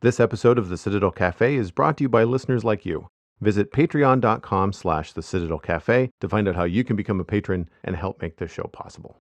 This episode of the Citadel Cafe is brought to you by listeners like you. Visit patreon.com/the Citadel Cafe to find out how you can become a patron and help make this show possible.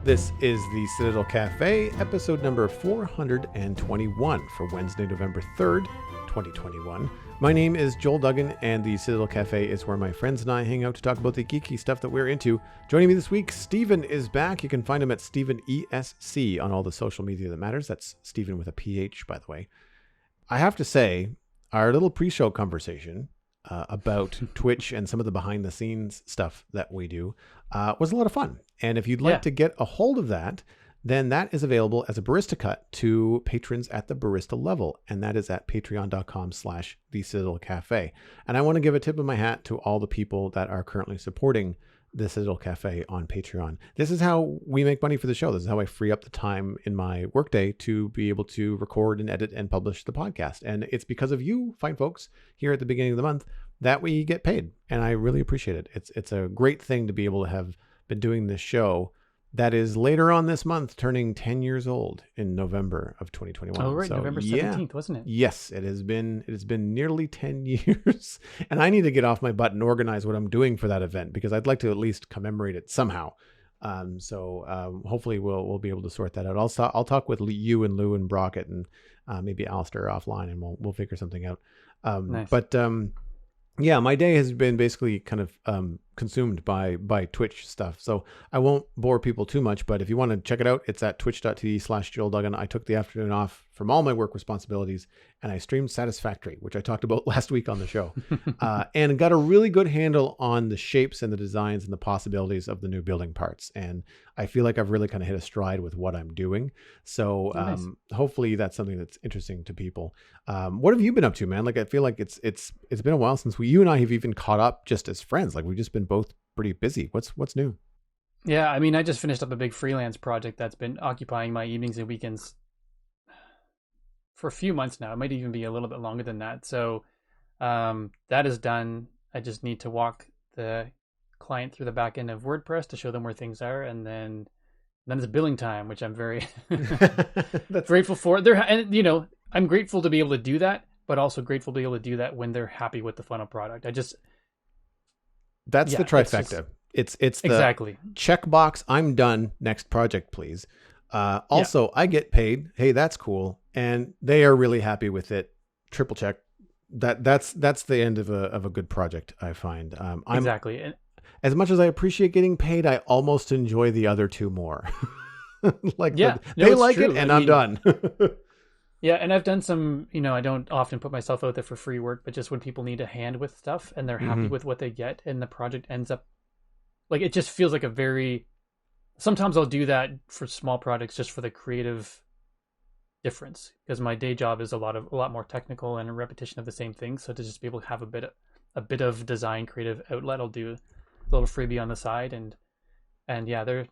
This is the Citadel Cafe, episode number 421 for Wednesday, November 3rd, 2021. My name is Joel Duggan, and the Citadel Cafe is where my friends and I hang out to talk about the geeky stuff that we're into. Joining me this week, Stephen is back. You can find him at Stephen ESC on all the social media that matters. That's Stephen with a PH, by the way. I have to say, our little pre-show conversation about Twitch and some of the behind-the-scenes stuff that we do was a lot of fun. And if you'd like to get a hold of that, then that is available as a barista cut to patrons at the barista level. And that is at patreon.com/the Citadel Cafe. And I want to give a tip of my hat to all the people that are currently supporting the Citadel Cafe on Patreon. This is how we make money for the show. This is how I free up the time in my workday to be able to record and edit and publish the podcast. And it's because of you, fine folks, here at the beginning of the month that we get paid. And I really appreciate it. It's a great thing to be able to have been doing this show that is later on this month turning 10 years old in November of 2021. Oh, right. So, November 17th, wasn't it? Yes, it has been nearly 10 years. And I need to get off my butt and organize what I'm doing for that event because I'd like to at least commemorate it somehow. Hopefully we'll be able to sort that out. I'll talk with you and Lou and Brockett and maybe Alistair offline, and we'll figure something out. Nice. Yeah, my day has been basically kind of consumed by Twitch stuff. So I won't bore people too much, but if you want to check it out, it's at twitch.tv/Joel Duggan. I took the afternoon off from all my work responsibilities and I streamed Satisfactory, which I talked about last week on the show, and got a really good handle on the shapes and the designs and the possibilities of the new building parts. And I feel like I've really kind of hit a stride with what I'm doing. So Nice. Hopefully that's something that's interesting to people. What have you been up to, man? Like, I feel like it's been a while since you and I have even caught up just as friends. Like, we've just been both pretty busy. What's new? Yeah, I mean, I just finished up a big freelance project that's been occupying my evenings and weekends for a few months now. It might even be a little bit longer than that. So that is done. I just need to walk the client through the back end of WordPress to show them where things are, and then it's billing time, which I'm very grateful for. And I'm grateful to be able to do that, but also grateful to be able to do that when they're happy with the final product. That's the trifecta. It's the exactly checkbox. I'm done. Next project, please. I get paid. Hey, that's cool. And they are really happy with it. Triple check. That's the end of a good project, I find. Exactly. And as much as I appreciate getting paid, I almost enjoy the other two more. They like true. it, and I'm done. Yeah, and I've done some, I don't often put myself out there for free work, but just when people need a hand with stuff and they're happy with what they get and the project ends up, like, it just feels like sometimes I'll do that for small projects just for the creative difference, because my day job is a lot more technical and a repetition of the same thing. So to just be able to have a bit of design creative outlet, I'll do a little freebie on the side, and yeah, they're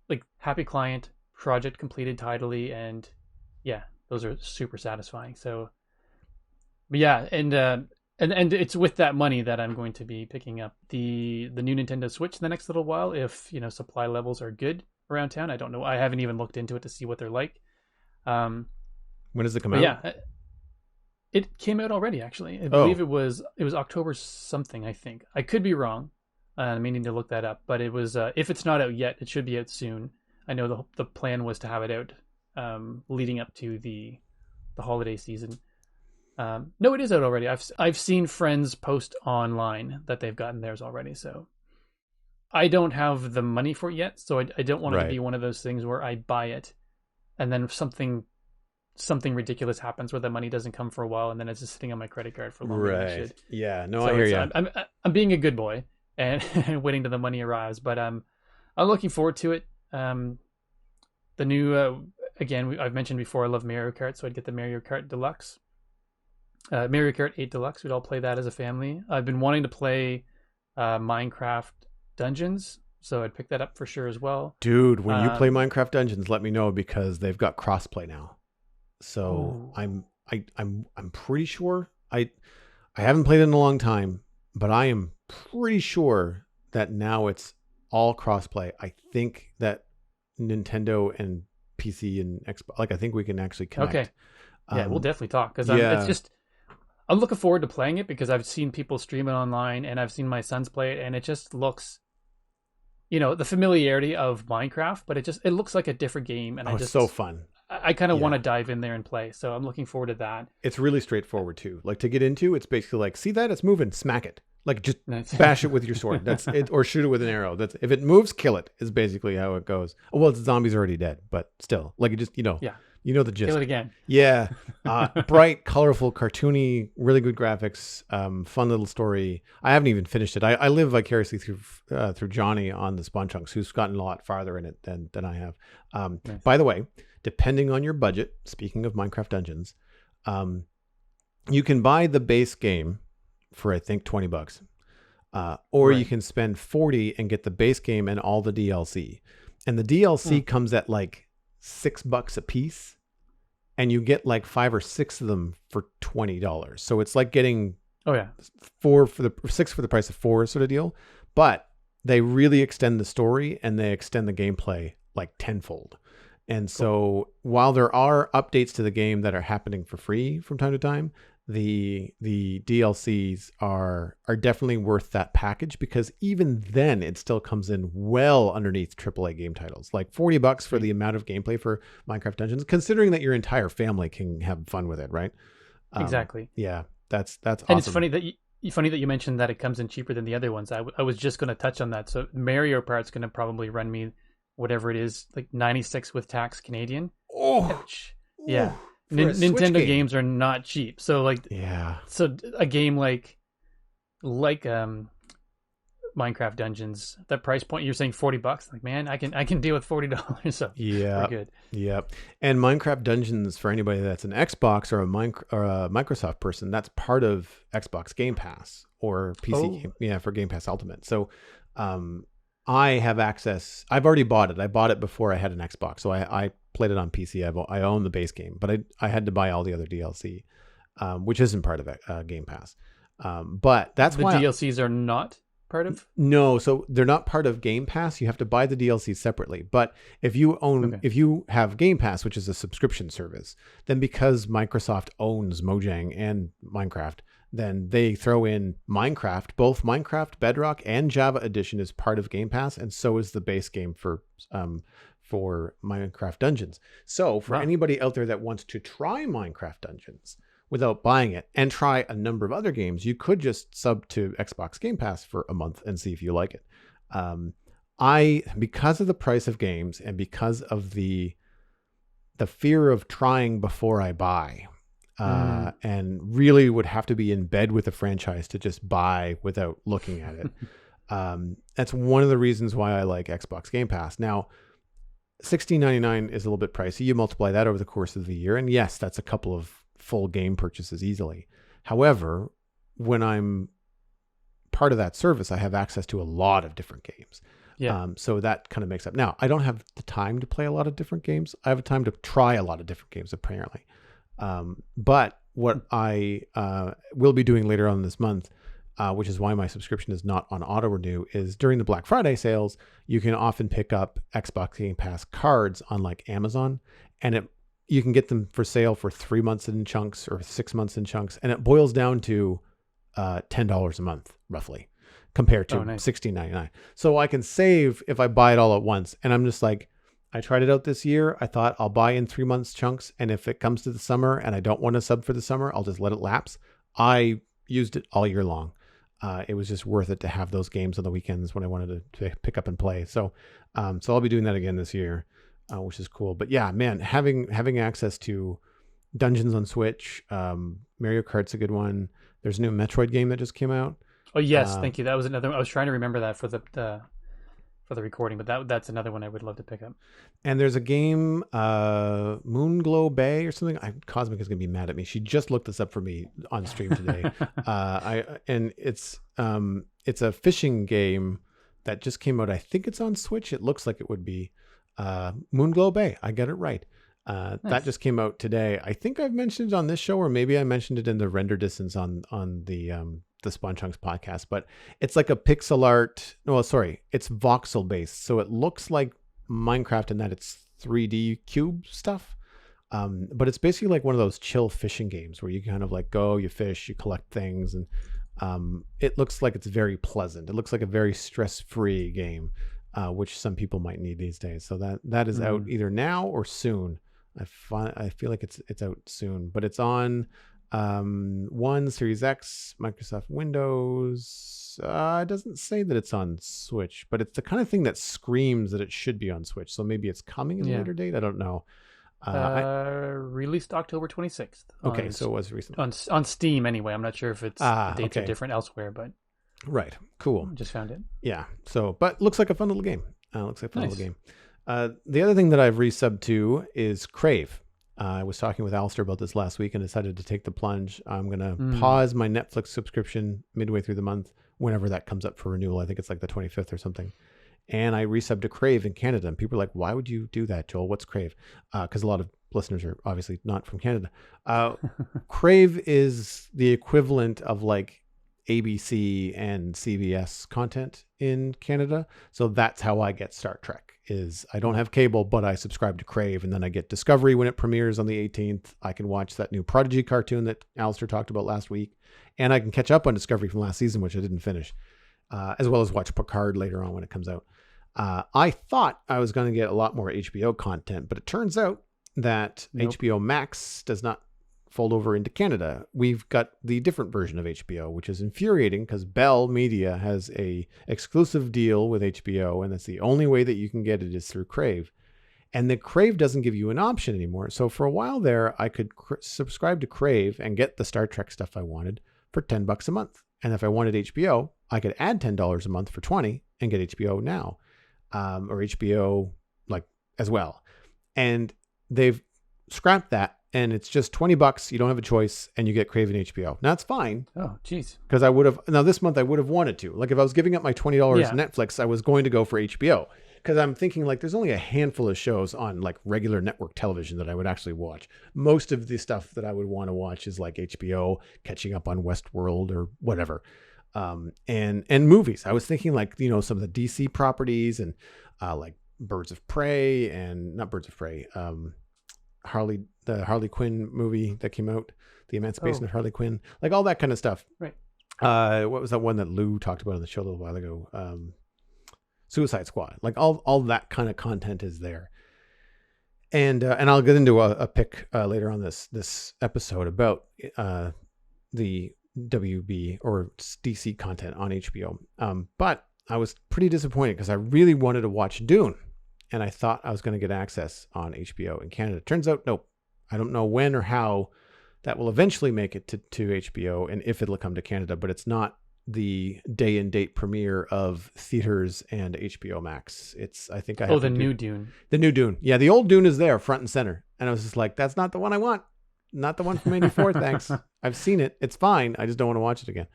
like happy client, project completed tidily, and yeah, those are super satisfying. So, but yeah, and it's with that money that I'm going to be picking up the new Nintendo Switch in the next little while. If supply levels are good around town, I don't know. I haven't even looked into it to see what they're like. When does it come out? Yeah, it came out already. Actually, I believe it was October something. I think I could be wrong. I'm meaning to look that up, but it was. If it's not out yet, it should be out soon. I know the plan was to have it out leading up to the holiday season. No, it is out already. I've seen friends post online that they've gotten theirs already. So I don't have the money for it yet. So I don't want it to be one of those things where I buy it and then something ridiculous happens where the money doesn't come for a while and then it's just sitting on my credit card for longer than it should. Yeah, no, so I hear you. I'm being a good boy and waiting till the money arrives, but I'm looking forward to it. The new again, I've mentioned before, I love Mario Kart, so I'd get the Mario Kart Deluxe. Mario Kart 8 Deluxe. We'd all play that as a family. I've been wanting to play Minecraft Dungeons, so I'd pick that up for sure as well. Dude, when you play Minecraft Dungeons, let me know because they've got crossplay now. So ooh. I'm pretty sure I haven't played it in a long time, but I am pretty sure that now it's all crossplay. I think that Nintendo and PC and Xbox, like I think we can actually connect. Okay. Yeah, we'll definitely talk because yeah. it's just I'm looking forward to playing it because I've seen people stream it online and I've seen my sons play it and it just looks, the familiarity of Minecraft, but it looks like a different game and it's so fun. I kind of want to dive in there and play, so I'm looking forward to that. It's really straightforward too. Like to get into, it's basically like, see that it's moving, smack it. Like just bash it with your sword. That's it, or shoot it with an arrow. That's if it moves, kill it. Is basically how it goes. Well, the zombie's already dead, but still, like it just yeah, the gist. Kill it again. Yeah, bright, colorful, cartoony, really good graphics, fun little story. I haven't even finished it. I live vicariously through Johnny on the Spawn Chunks, who's gotten a lot farther in it than I have. Nice. By the way, depending on your budget, speaking of Minecraft Dungeons, you can buy the base game for I think $20, or you can spend $40 and get the base game and all the DLC. And the DLC comes at like $6 a piece, and you get like 5 or 6 of them for $20. So it's like getting 6 for the price of 4 sort of deal. But they really extend the story and they extend the gameplay like tenfold. And so while there are updates to the game that are happening for free from time to time, the DLCs are definitely worth that package, because even then it still comes in well underneath AAA game titles. Like $40 for the amount of gameplay for Minecraft Dungeons, considering that your entire family can have fun with it, right? Exactly. Yeah, that's awesome. And it's funny that you mentioned that it comes in cheaper than the other ones. I was just going to touch on that. So Mario Kart's going to probably run me whatever it is, like 96 with tax Canadian. Ouch. Yeah. Nintendo games are not cheap. So so a game like Minecraft Dungeons, that price point, you're saying $40. Like, man, I can deal with $40. So we're good. Yeah. And Minecraft Dungeons, for anybody that's an Xbox or a Microsoft person, that's part of Xbox Game Pass or PC for Game Pass Ultimate. So I have access. I've already bought it. I bought it before I had an Xbox, so I played it on PC. I own the base game, but I had to buy all the other DLC, which isn't part of Game Pass. But that's why the DLCs are not part of. No, so they're not part of Game Pass. You have to buy the DLC separately. But if you if you have Game Pass, which is a subscription service, then because Microsoft owns Mojang and Minecraft, then they throw in Minecraft. Both Minecraft Bedrock and Java Edition is part of Game Pass, and so is the base game for Minecraft Dungeons. So for anybody out there that wants to try Minecraft Dungeons without buying it and try a number of other games, you could just sub to Xbox Game Pass for a month and see if you like it. Because of the price of games and because of the fear of trying before I buy, and really would have to be in bed with the franchise to just buy without looking at it. That's one of the reasons why I like Xbox Game Pass. Now, $16.99 is a little bit pricey. You multiply that over the course of the year, and yes, that's a couple of full game purchases easily. However, when I'm part of that service, I have access to a lot of different games. Yeah. So that kind of makes up. Now, I don't have the time to play a lot of different games. I have the time to try a lot of different games, apparently. But what I will be doing later on this month, which is why my subscription is not on auto renew, is during the Black Friday sales, you can often pick up Xbox Game Pass cards on like Amazon, and you can get them for sale for 3 months in chunks or 6 months in chunks, and it boils down to $10 a month roughly, compared to $16.99. So I can save if I buy it all at once. And I'm just like, I tried it out this year. I thought I'll buy in 3 months chunks, and if it comes to the summer and I don't want to sub for the summer, I'll just let it lapse. I used it all year long. It was just worth it to have those games on the weekends when I wanted to pick up and play. So I'll be doing that again this year, which is cool. But yeah, man, having access to Dungeons on Switch, Mario Kart's a good one. There's a new Metroid game that just came out. Oh yes, thank you. That was another one. I was trying to remember that for the for the recording, but that's another one I would love to pick up. And there's a game, Moonglow Bay or something. Cosmic is gonna be mad at me. She just looked this up for me on stream today. It's a fishing game that just came out. I think it's on Switch. It looks like it would be Moonglow Bay. I got it right. Nice. That just came out today. I think I've mentioned it on this show, or maybe I mentioned it in the Render Distance on the Spawn Chunks podcast. But it's like a pixel art. No, sorry, it's voxel based, so it looks like Minecraft in that it's 3D cube stuff. But it's basically like one of those chill fishing games where you kind of like go, you fish, you collect things, and it looks like it's very pleasant. It looks like a very stress-free game, which some people might need these days. So that is out either now or soon. I feel like it's out soon, but it's on One, Series X, Microsoft Windows. It doesn't say that it's on Switch, but it's the kind of thing that screams that it should be on Switch. So maybe it's coming in a later date. I don't know. Released October 26th. Okay, so it was recent. On Steam anyway. I'm not sure if it's the dates are different elsewhere, but right, cool. Just found it. Yeah. So, but looks like a fun little game. Little game. The other thing that I've resubbed to is Crave. I was talking with Alistair about this last week and decided to take the plunge. I'm going to pause my Netflix subscription midway through the month, whenever that comes up for renewal. I think it's like the 25th or something. And I resubbed to Crave in Canada. And people are like, why would you do that, Joel? What's Crave? Because a lot of listeners are obviously not from Canada. Crave is the equivalent of like ABC and CBS content in Canada. So that's how I get Star Trek. Is I don't have cable, but I subscribe to Crave, and then I get Discovery when it premieres on the 18th. I can watch that new Prodigy cartoon that Alistair talked about last week, and I can catch up on Discovery from last season, which I didn't finish, as well as watch Picard later on when it comes out. I thought I was going to get a lot more HBO content, but it turns out that HBO Max does not fold over into Canada. We've got the different version of HBO, which is infuriating because Bell Media has a exclusive deal with HBO, and that's the only way that you can get it is through Crave. And the Crave doesn't give you an option anymore. So for a while there, I could subscribe to Crave and get the Star Trek stuff I wanted for $10 a month. And if I wanted HBO, I could add $10 a month for $20 and get HBO Now, or HBO like as well. And they've scrapped that. And it's just $20. You don't have a choice, and you get Crave and HBO. Now it's fine. Oh, geez. Because this month I would have wanted to. Like if I was giving up my $20 Netflix, I was going to go for HBO. Because I'm thinking like there's only a handful of shows on like regular network television that I would actually watch. Most of the stuff that I would want to watch is like HBO, catching up on Westworld or whatever. And movies. I was thinking like, some of the DC properties and like Birds of Prey and not Birds of Prey. The Harley Quinn movie that came out, The Emancipation of Harley Quinn, like all that kind of stuff. Right. What was that one that Lou talked about on the show a little while ago? Suicide Squad. Like all that kind of content is there. And I'll get into a pick later on this episode about the WB or DC content on HBO. But I was pretty disappointed because I really wanted to watch Dune. And I thought I was going to get access on HBO in Canada. Turns out, nope. I don't know when or how that will eventually make it to HBO and if it'll come to Canada, but it's not the day and date premiere of theaters and HBO Max. I think I have the new Dune. The new Dune. Yeah, the old Dune is there front and center. And I was just like, that's not the one I want. Not the one from 84, thanks. I've seen it. It's fine. I just don't want to watch it again.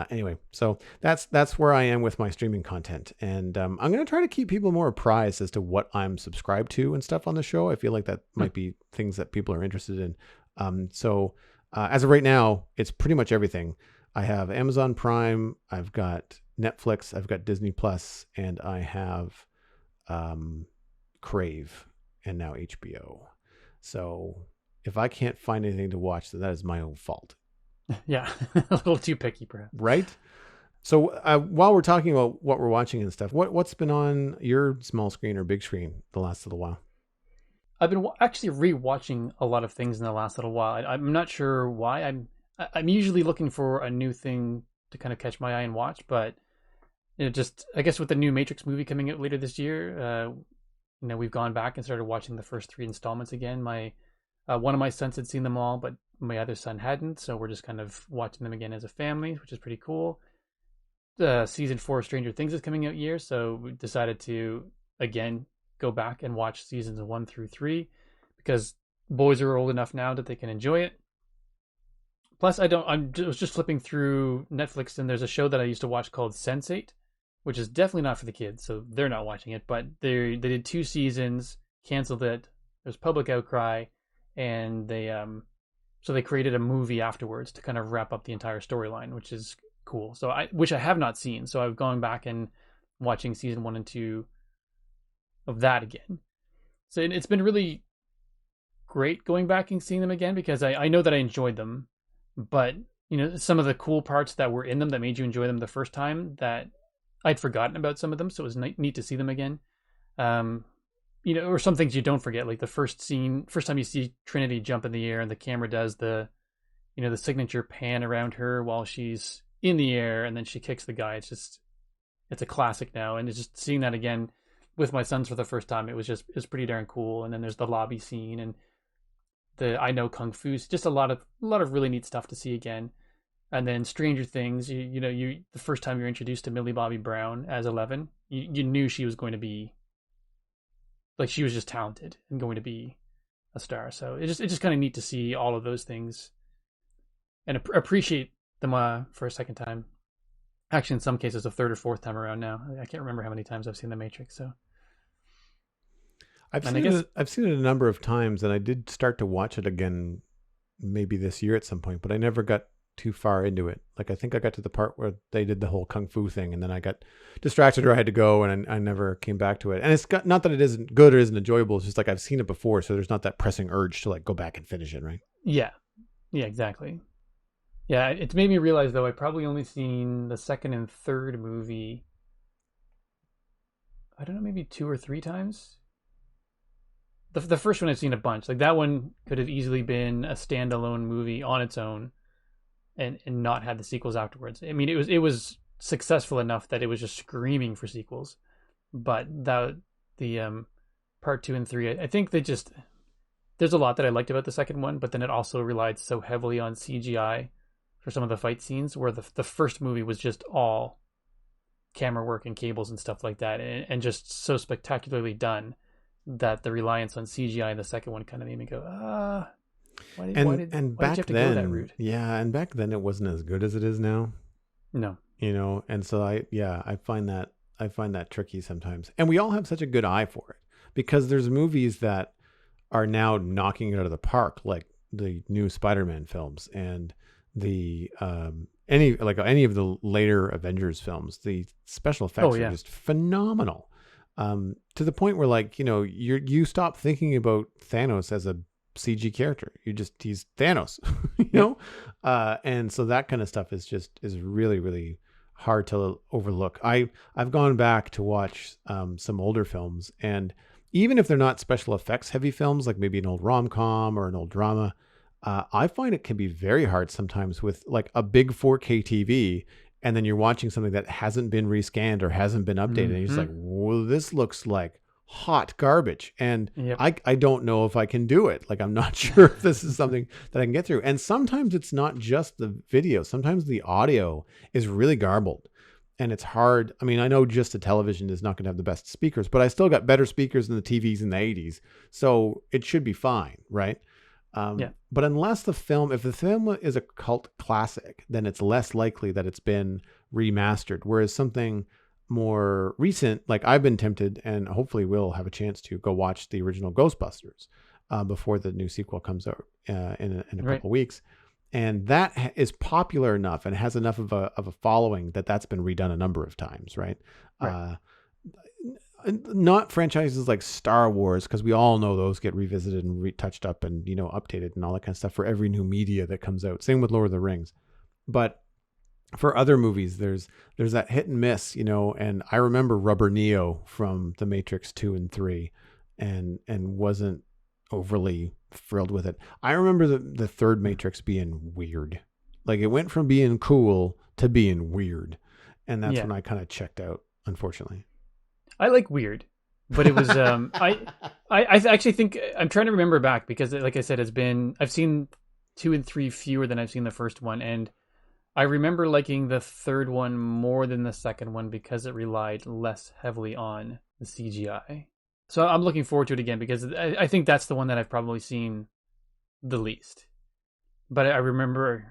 Anyway, so that's where I am with my streaming content, and I'm going to try to keep people more apprised as to what I'm subscribed to and stuff on the show. I feel like that might be things that people are interested in. So as of right now, it's pretty much everything. I have Amazon Prime, I've got Netflix, I've got Disney Plus, and I have Crave, and now HBO. So if I can't find anything to watch, then that is my own fault. Yeah, a little too picky, perhaps. Right? So while we're talking about what we're watching and stuff, what's been on your small screen or big screen the last little while? I've been actually rewatching a lot of things in the last little while. I'm not sure why. I'm usually looking for a new thing to kind of catch my eye and watch, but just I guess with the new Matrix movie coming out later this year, we've gone back and started watching the first 3 installments again. One of my sons had seen them all, but my other son hadn't, so we're just kind of watching them again as a family, which is pretty cool. season 4 of Stranger Things is coming out year, so we decided to again go back and watch seasons 1 through 3 because boys are old enough now that they can enjoy it. Plus, I was just flipping through Netflix, and there's a show that I used to watch called Sense8, which is definitely not for the kids, so they're not watching it. But they did 2 seasons, canceled it. There's public outcry, and they created a movie afterwards to kind of wrap up the entire storyline, which is cool. So which I have not seen, so I've gone back and watching season 1 and 2 of that again. So it's been really great going back and seeing them again because I know that I enjoyed them. But, some of the cool parts that were in them that made you enjoy them the first time, that I'd forgotten about some of them, so it was neat to see them again. Or some things you don't forget, like the first time you see Trinity jump in the air and the camera does the signature pan around her while she's in the air and then she kicks the guy. It's a classic now. And it's just seeing that again with my sons for the first time, it was pretty darn cool. And then there's the lobby scene and the I Know Kung Fu, just a lot of really neat stuff to see again. And then Stranger Things, the first time you're introduced to Millie Bobby Brown as 11, you knew she was going to be, like, she was just talented and going to be a star. So it's just kind of neat to see all of those things and appreciate them for a second time. Actually, in some cases, a third or fourth time around now. I can't remember how many times I've seen The Matrix. So I've seen it a number of times, and I did start to watch it again maybe this year at some point, but I never got too far into it. Like, I think I got to the part where they did the whole kung fu thing, and then I got distracted or I had to go, and I never came back to it. And it's not that it isn't good or isn't enjoyable. It's just like I've seen it before, so there's not that pressing urge to like go back and finish it, right? Yeah, exactly. Yeah, it's made me realize though I probably only seen the second and third movie, I don't know, maybe 2 or 3 times. The first one I've seen a bunch. Like, that one could have easily been a standalone movie on its own and not had the sequels afterwards. I mean, it was successful enough that it was just screaming for sequels. But the part 2 and 3, I think there's a lot that I liked about the second one, but then it also relied so heavily on CGI for some of the fight scenes, where the first movie was just all camera work and cables and stuff like that, and just so spectacularly done that the reliance on CGI in the second one kind of made me go, why did you have to go that route? Yeah, and back then it wasn't as good as it is now. No. And so I find that tricky sometimes. And we all have such a good eye for it because there's movies that are now knocking it out of the park, like the new Spider-Man films and the any of the later Avengers films. The special effects are just phenomenal. To the point where, like, you stop thinking about Thanos as a CG character. He's Thanos, and so that kind of stuff is really, really hard to overlook. I've gone back to watch some older films, and even if they're not special effects heavy films, like maybe an old rom-com or an old drama, I find it can be very hard sometimes with like a big 4K TV, and then you're watching something that hasn't been rescanned or hasn't been updated. And you're just like, whoa, this looks like hot garbage. And I don't know if I can do it. Like, I'm not sure if this is something that I can get through. And sometimes it's not just the video. Sometimes the audio is really garbled. And it's hard. I mean, I know just a television is not going to have the best speakers, but I still got better speakers than the TVs in the 80s. So it should be fine, right? But if the film is a cult classic, then it's less likely that it's been remastered. Whereas something more recent, like I've been tempted, and hopefully we'll have a chance to go watch the original Ghostbusters before the new sequel comes out in a couple weeks. And that is popular enough and has enough of a following that's been redone a number of times, right? Not franchises like Star Wars, because we all know those get revisited and retouched up and updated and all that kind of stuff for every new media that comes out. Same with Lord of the Rings. But for other movies, there's that hit and miss, and I remember Rubber Neo from The Matrix 2 and 3 and wasn't overly thrilled with it. I remember the third Matrix being weird. Like, it went from being cool to being weird. And that's when I kind of checked out, unfortunately. I like weird, but it was I actually think I'm trying to remember back, because like I said, I've seen 2 and 3 fewer than I've seen the first one, and I remember liking the third one more than the second one because it relied less heavily on the CGI. So I'm looking forward to it again because I think that's the one that I've probably seen the least. But I remember,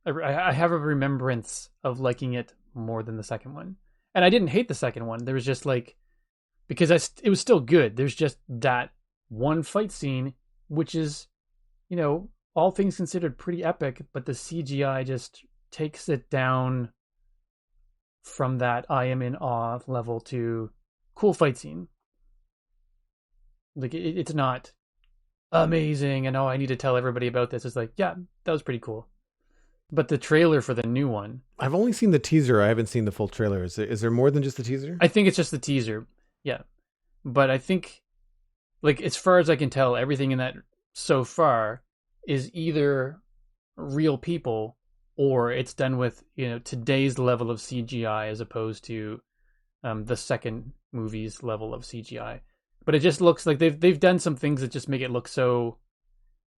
I have a remembrance of liking it more than the second one. And I didn't hate the second one. There was just like, because it was still good. There's just that one fight scene, which is, all things considered pretty epic, but the CGI just takes it down from that I am in awe level to cool fight scene. Like it's not amazing and I need to tell everybody about this. It's like, yeah, that was pretty cool. But the trailer for the new one, I've only seen the teaser. I haven't seen the full trailer. Is there more than just the teaser? I think it's just the teaser. Yeah. But I think, like, as far as I can tell, everything in that so far is either real people or it's done with, today's level of CGI as opposed to the second movie's level of CGI. But it just looks like they've done some things that just make it look so,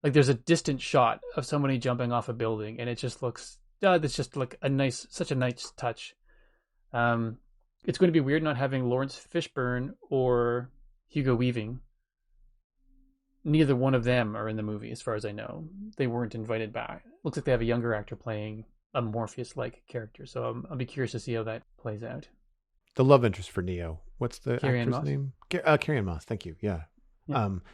like there's a distant shot of somebody jumping off a building, and it just looks, it's just like such a nice touch. It's going to be weird not having Lawrence Fishburne or Hugo Weaving. Neither one of them are in the movie, as far as I know. They weren't invited back. Looks like they have a younger actor playing a Morpheus-like character, so I'll be curious to see how that plays out. The love interest for Neo. What's the Carrie-Anne actress Moss? name? Carrie-Anne Moss. Thank you. Yeah.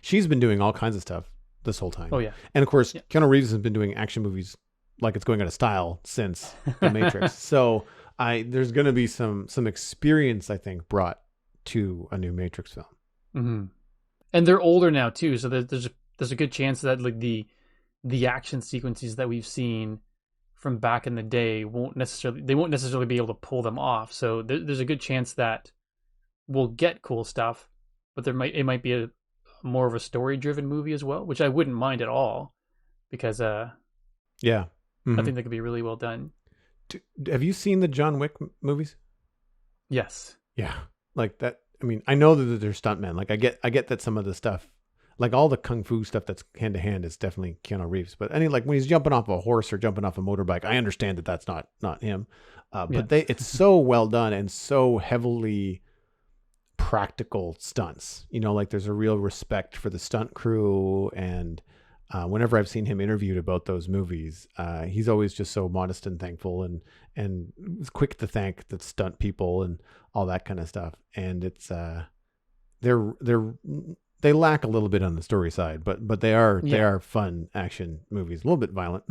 She's been doing all kinds of stuff this whole time. Oh, yeah. And of course, Keanu Reeves has been doing action movies like it's going out of style since The Matrix. So there's going to be some experience, I think, brought to a new Matrix film. Mm-hmm. And they're older now too, so there's a good chance that like the action sequences that we've seen from back in the day won't necessarily be able to pull them off. So there's a good chance that we'll get cool stuff, but it might be a more of a story driven movie as well, which I wouldn't mind at all, because I think that could be really well done. Have you seen the John Wick movies? Yes. Yeah, like that. I mean, I know that they're stuntmen. Like I get that some of the stuff, like all the kung fu stuff that's hand to hand is definitely Keanu Reeves. But like when he's jumping off a horse or jumping off a motorbike, I understand that that's not him. But it's so well done and so heavily practical stunts. Like there's a real respect for the stunt crew. And whenever I've seen him interviewed about those movies, he's always just so modest and thankful and quick to thank the stunt people and all that kind of stuff. And it's they lack a little bit on the story side, but they are fun action movies. A little bit violent,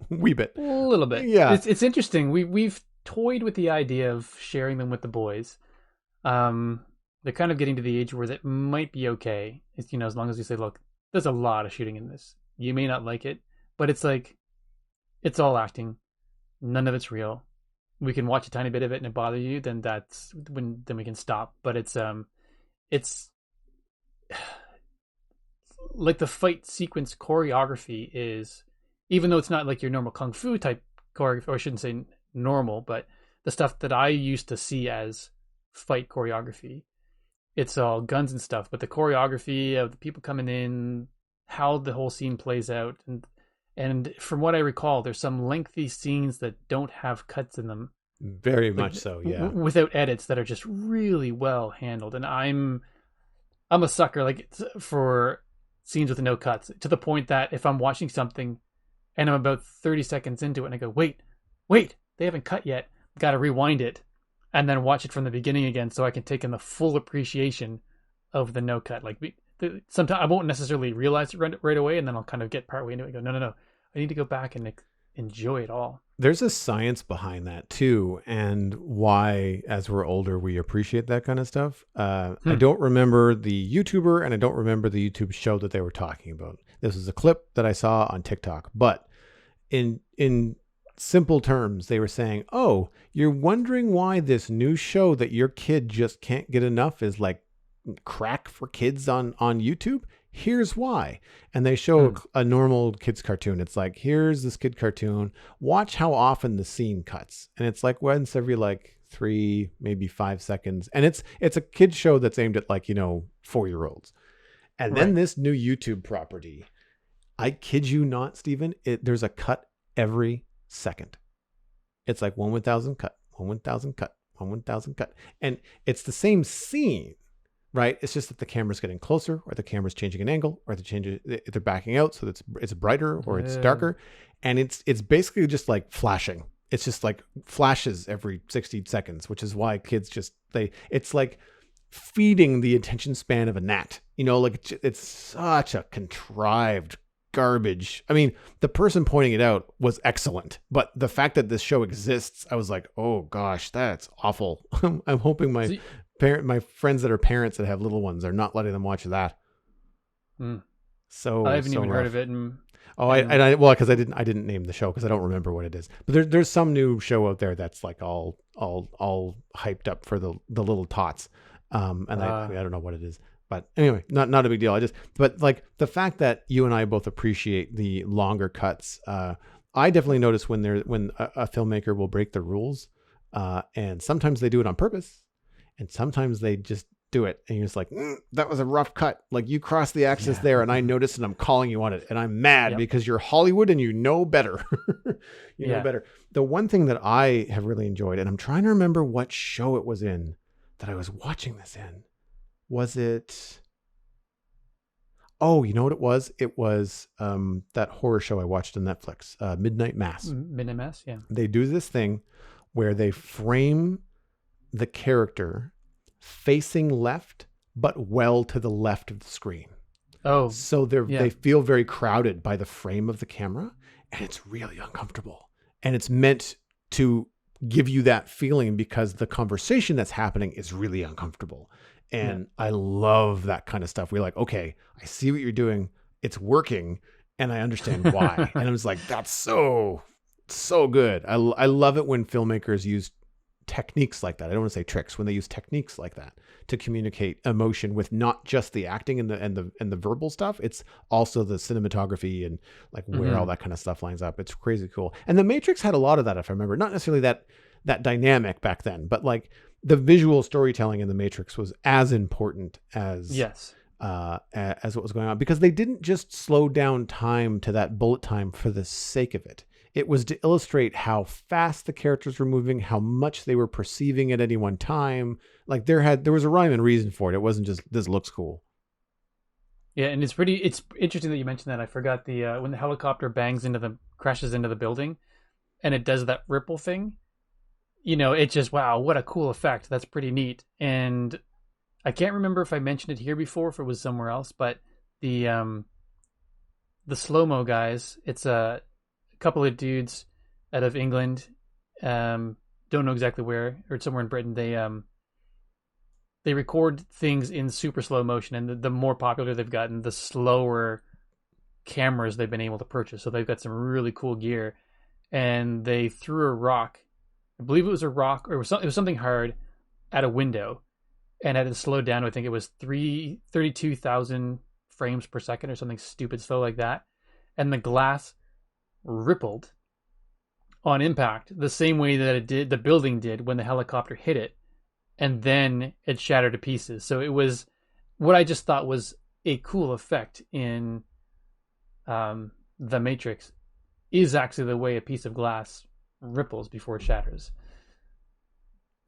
wee bit, a little bit. Yeah, it's interesting. We've toyed with the idea of sharing them with the boys. They're kind of getting to the age where that might be okay. It's, as long as you say, look, there's a lot of shooting in this. You may not like it, but it's like, it's all acting. None of it's real. We can watch a tiny bit of it and it bothers you, then then we can stop. But it's like the fight sequence choreography is, even though it's not like your normal kung fu type choreography, or I shouldn't say normal, but the stuff that I used to see as fight choreography, it's all guns and stuff, but the choreography of the people coming in, how the whole scene plays out, and from what I recall, there's some lengthy scenes that don't have cuts in them. Very much so, yeah. Without edits, that are just really well handled. And I'm a sucker for scenes with no cuts, to the point that if I'm watching something and I'm about 30 seconds into it and I go, wait, they haven't cut yet, got to rewind it and then watch it from the beginning again so I can take in the full appreciation of the no cut. Like sometimes I won't necessarily realize it right away, and then I'll kind of get partway into it and go, no, I need to go back and enjoy it all. There's a science behind that too, and why, as we're older, we appreciate that kind of stuff. I don't remember the YouTuber, and I don't remember the YouTube show that they were talking about. This is a clip that I saw on TikTok, but in simple terms, they were saying, oh, you're wondering why this new show that your kid just can't get enough is like crack for kids on YouTube? Here's why. And they show a normal kids cartoon. It's like, here's this kid cartoon. Watch how often the scene cuts. And it's like once every 3, maybe 5 seconds. And it's a kid show that's aimed at 4-year-olds. And then this new YouTube property, I kid you not, Stephen, there's a cut every second. It's like 1/1000 cut, 1/1000 cut, 1/1000 cut. And it's the same scene, right? It's just that the camera's getting closer, or the camera's changing an angle, or they're backing out so that it's brighter or it's darker. And it's basically just like flashing. It's just like flashes every 60 seconds, which is why kids it's like feeding the attention span of a gnat. Like it's such a contrived garbage. I mean, the person pointing it out was excellent, but the fact that this show exists, I was like, oh gosh, that's awful. I'm hoping my friends that are parents that have little ones are not letting them watch that. So I haven't even rough. heard of it. Because I didn't name the show because I don't remember what it is. But there's some new show out there that's like all hyped up for the little tots. I don't know what it is. But anyway, not a big deal. But like the fact that you and I both appreciate the longer cuts, I definitely notice when a filmmaker will break the rules, and sometimes they do it on purpose, and sometimes they just do it, and you're just like, that was a rough cut. Like you crossed the axis there, and I noticed, and I'm calling you on it, and I'm mad because you're Hollywood and you know better. You know better. The one thing that I have really enjoyed, and I'm trying to remember what show it was in that I was watching this in. Was it? Oh, you know what it was? It was that horror show I watched on Netflix, Midnight Mass. Midnight Mass, yeah. They do this thing where they frame the character facing left, but well to the left of the screen. Oh, so they feel very crowded by the frame of the camera, and it's really uncomfortable. And it's meant to give you that feeling because the conversation that's happening is really uncomfortable. And I love that kind of stuff. We're like, okay, I see what you're doing. It's working. And I understand why. And I was like, that's so good. I love it when filmmakers use techniques like that. I don't want to say tricks, when they use techniques like that to communicate emotion with not just the acting and the verbal stuff. It's also the cinematography and like where all that kind of stuff lines up. It's crazy cool. And The Matrix had a lot of that, if I remember. Not necessarily that dynamic back then, but like the visual storytelling in The Matrix was as important as what was going on, because they didn't just slow down time to that bullet time for the sake of it. It was to illustrate how fast the characters were moving, how much they were perceiving at any one time. Like there was a rhyme and reason for it. It wasn't just, this looks cool. Yeah, and it's interesting that you mentioned that. I forgot when the helicopter crashes into the building, and it does that ripple thing. It's just, wow, what a cool effect. That's pretty neat. And I can't remember if I mentioned it here before, if it was somewhere else, but the slow-mo guys, it's a couple of dudes out of England, don't know exactly where, or somewhere in Britain. They record things in super slow motion, and the more popular they've gotten, the slower cameras they've been able to purchase. So they've got some really cool gear, and they threw a rock, I believe it was a rock, or it was something hard, at a window, and had it slowed down to, I think it was 32,000 frames per second or something stupid slow like that. And the glass rippled on impact the same way that the building did when the helicopter hit it, and then it shattered to pieces. So it was what I just thought was a cool effect in The Matrix is actually the way a piece of glass ripples before it shatters.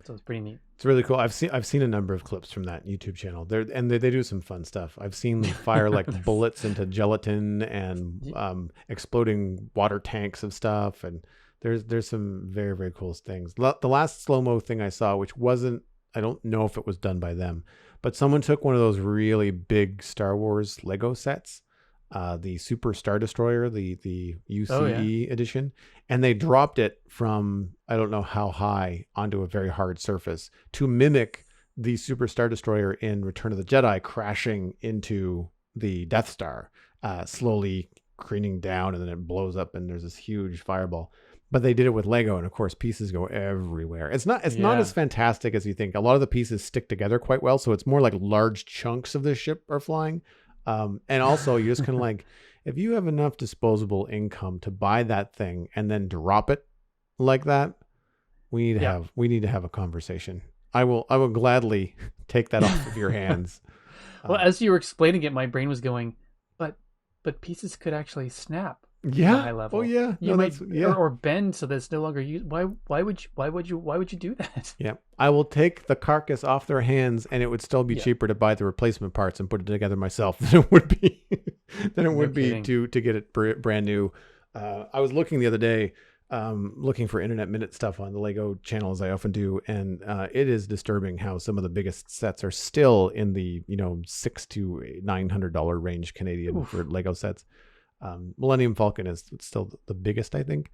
So it's pretty neat. It's really cool. I've seen a number of clips from that YouTube channel. They do some fun stuff. I've seen them fire like bullets into gelatin and exploding water tanks of stuff. And there's some very, very cool things. The last slow-mo thing I saw, which wasn't, I don't know if it was done by them, but someone took one of those really big Star Wars Lego sets, the Super Star Destroyer, the UCE edition, and they dropped it from, I don't know how high, onto a very hard surface to mimic the Super Star Destroyer in Return of the Jedi crashing into the Death Star, slowly careening down, and then it blows up and there's this huge fireball. But they did it with Lego, and of course pieces go everywhere. It's not as fantastic as you think. A lot of the pieces stick together quite well, so it's more like large chunks of the ship are flying. And also you just kind of like, if you have enough disposable income to buy that thing and then drop it like that, we need to have a conversation. I will gladly take that off of your hands. Well, as you were explaining it, my brain was going, but pieces could actually snap. the Yeah. high Oh level. yeah. You No, might that's yeah. or bend so that it's no longer used. Why would you do that? Yeah. I will take the carcass off their hands, and it would still be Yeah, cheaper to buy the replacement parts and put it together myself than it would be than it no would be kidding. to get it brand new. I was looking the other day, looking for Internet Minute stuff on the Lego channel, as I often do, and it is disturbing how some of the biggest sets are still in the $600 to $900 range Canadian Oof. for Lego sets. Millennium Falcon is still the biggest, I think.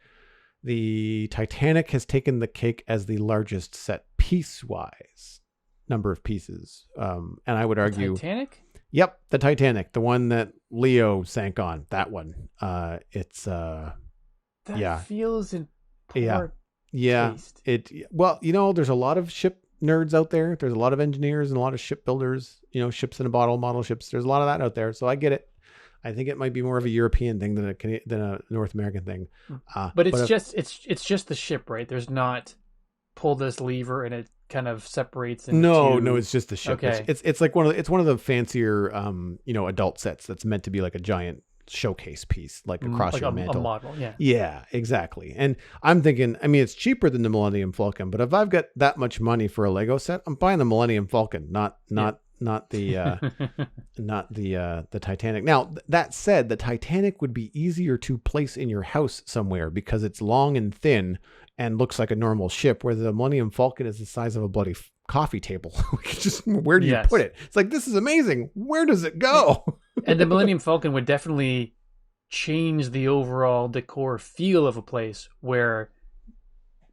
The Titanic has taken the cake as the largest set piece-wise number of pieces. And I would The argue, Titanic? yep, the Titanic, the one that Leo sank on, that one. It's That yeah, feels in yeah, poor yeah. taste. Well, there's a lot of ship nerds out there. There's a lot of engineers and a lot of shipbuilders. Ships in a bottle, model ships. There's a lot of that out there. So I get it. I think it might be more of a European thing than a North American thing. But it's just the ship, right? There's not pull this lever and it kind of separates into no, it's just the ship. Okay. It's like one of the fancier adult sets that's meant to be like a giant showcase piece, like across like your a mantle. model, yeah. Yeah, exactly. And I'm thinking, I mean, it's cheaper than the Millennium Falcon, but if I've got that much money for a Lego set, I'm buying the Millennium Falcon, not the the Titanic. Now, that said, the Titanic would be easier to place in your house somewhere because it's long and thin and looks like a normal ship, where the Millennium Falcon is the size of a bloody coffee table. Just where do you put it? It's like, this is amazing. Where does it go? And the Millennium Falcon would definitely change the overall decor feel of a place where,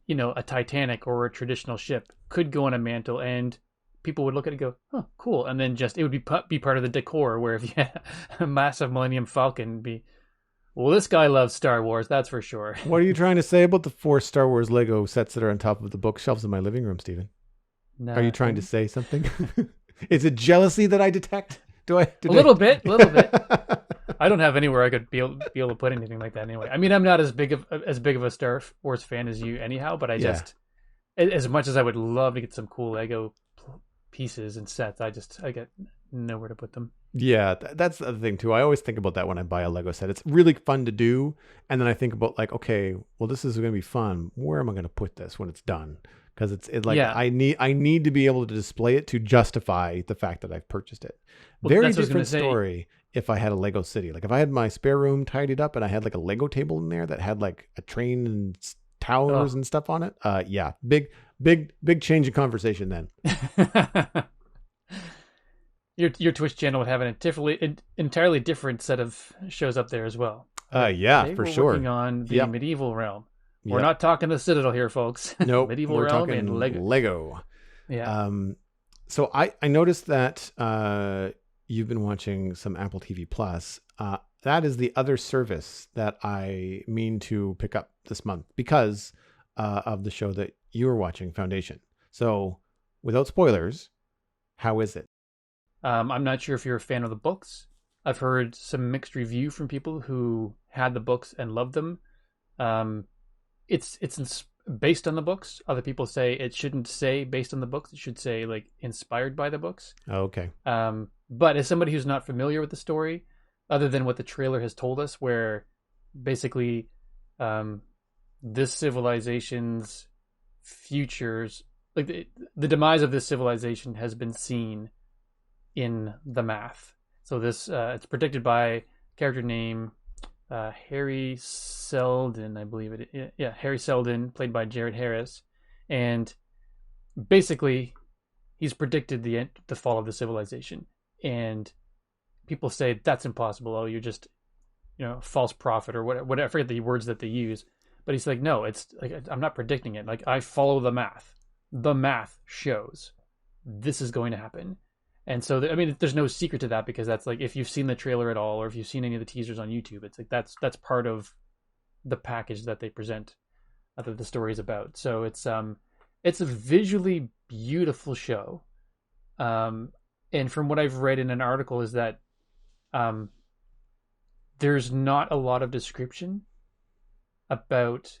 a Titanic or a traditional ship could go on a mantle and people would look at it and go, oh, cool. And then it would be part of the decor, where if you had a massive Millennium Falcon, well, this guy loves Star Wars, that's for sure. What are you trying to say about the 4 Star Wars Lego sets that are on top of the bookshelves in my living room, Stephen? Are you trying to say something? Is it jealousy that I detect? A little bit. I don't have anywhere I could be able to put anything like that anyway. I mean, I'm not as big of a Star Wars fan as you anyhow, but I just, as much as I would love to get some cool Lego pieces and sets, I get nowhere to put them. Yeah, that's the other thing too. I always think about that when I buy a Lego set. It's really fun to do, and then I think about, like, okay, well, this is going to be fun. Where am I going to put this when it's done? Because I need to be able to display it to justify the fact that I've purchased it. Well, Very different story if I had a Lego city. Like if I had my spare room tidied up and I had like a Lego table in there that had like a train and towers and stuff on it. Yeah, big change in conversation then. Your Twitch channel would have an entirely different set of shows up there as well. Yeah, for sure. Working on the medieval realm. We're Yep. not talking the Citadel here, folks. Nope, medieval we're realm talking and Lego. Yeah. So I noticed that you've been watching some Apple TV Plus. That is the other service that I mean to pick up this month because of the show that you were watching, Foundation. So without spoilers, how is it? I'm not sure if you're a fan of the books. I've heard some mixed review from people who had the books and loved them. It's based on the books. Other people say it shouldn't say based on the books. It should say like inspired by the books. Okay. But as somebody who's not familiar with the story, other than what the trailer has told us, where basically this civilization's futures, like the demise of this civilization has been seen in the math. So this it's predicted by character name Harry Seldon, I believe it. Yeah, Harry Seldon, played by Jared Harris, and basically he's predicted the fall of the civilization. And people say that's impossible. Oh, you're just a false prophet or whatever. I forget the words that they use, but he's like, no, it's like I'm not predicting it. Like I follow the math. The math shows this is going to happen. And so, there's no secret to that, because that's like, if you've seen the trailer at all, or if you've seen any of the teasers on YouTube, it's like that's part of the package that they present, that the story is about. So it's a visually beautiful show. And from what I've read in an article is that there's not a lot of description about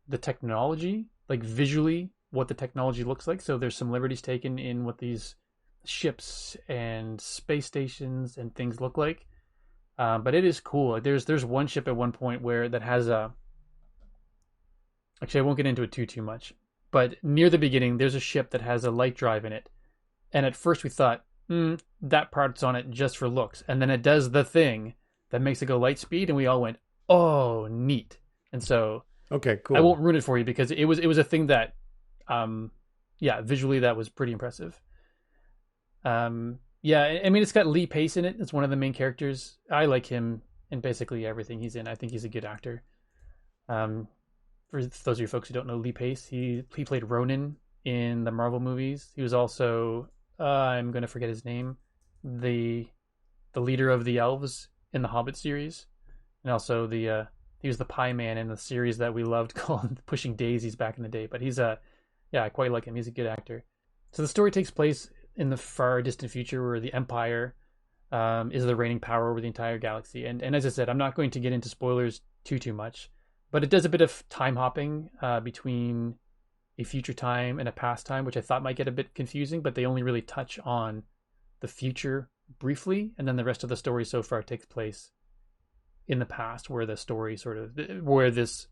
the technology, like visually what the technology looks like. So there's some liberties taken in what these ships and space stations and things look like. But it is cool. There's one ship at one point where that has a. Actually, I won't get into it too much. But near the beginning, there's a ship that has a light drive in it, and at first we thought, that part's on it just for looks, and then it does the thing that makes it go light speed, and we all went, "Oh, neat!" And so, Okay, cool. I won't ruin it for you because it was a thing that, visually that was pretty impressive. Yeah, I mean, it's got Lee Pace in it. It's one of the main characters. I like him in basically everything he's in. I think he's a good actor. For those of you folks who don't know Lee Pace, he played Ronan in the Marvel movies. He was also I'm going to forget his name, the leader of the elves in the Hobbit series, and also he was the Pie Man in the series that we loved called Pushing Daisies back in the day. But he's I quite like him. He's a good actor. So the story takes place in the far distant future where the Empire is the reigning power over the entire galaxy. And as I said, I'm not going to get into spoilers too much, but it does a bit of time hopping between a future time and a past time, which I thought might get a bit confusing, but they only really touch on the future briefly, and then the rest of the story so far takes place in the past, where the story where this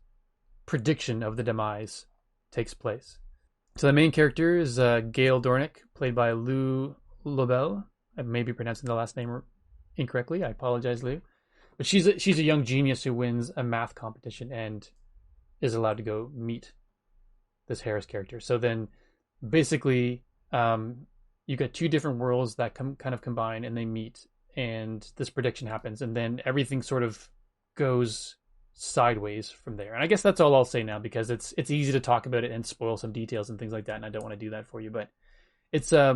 prediction of the demise takes place. So the main character is Gail Dornick, played by Lou Lobel. I may be pronouncing the last name incorrectly. I apologize, Lou. But she's a young genius who wins a math competition and is allowed to go meet this Harris character. So then, basically, you got two different worlds that kind of combine and they meet, and this prediction happens, and then everything sort of goes sideways from there. And I guess that's all I'll say now, because it's easy to talk about it and spoil some details and things like that, and I don't want to do that for you. But it's at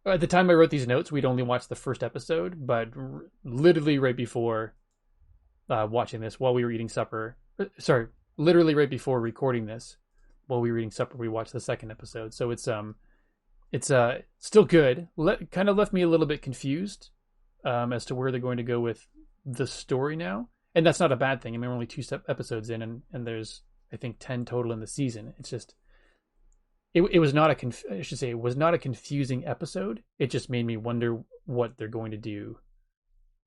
the time I wrote these notes, we'd only watched the first episode, but literally right before watching this, while we were eating supper, literally right before recording this, while we were eating supper, we watched the second episode. So it's still good. Kind of left me a little bit confused as to where they're going to go with the story now. And that's not a bad thing. I mean, we're only two episodes in, and there's, I think, 10 total in the season. It's just, it was not it was not a confusing episode. It just made me wonder what they're going to do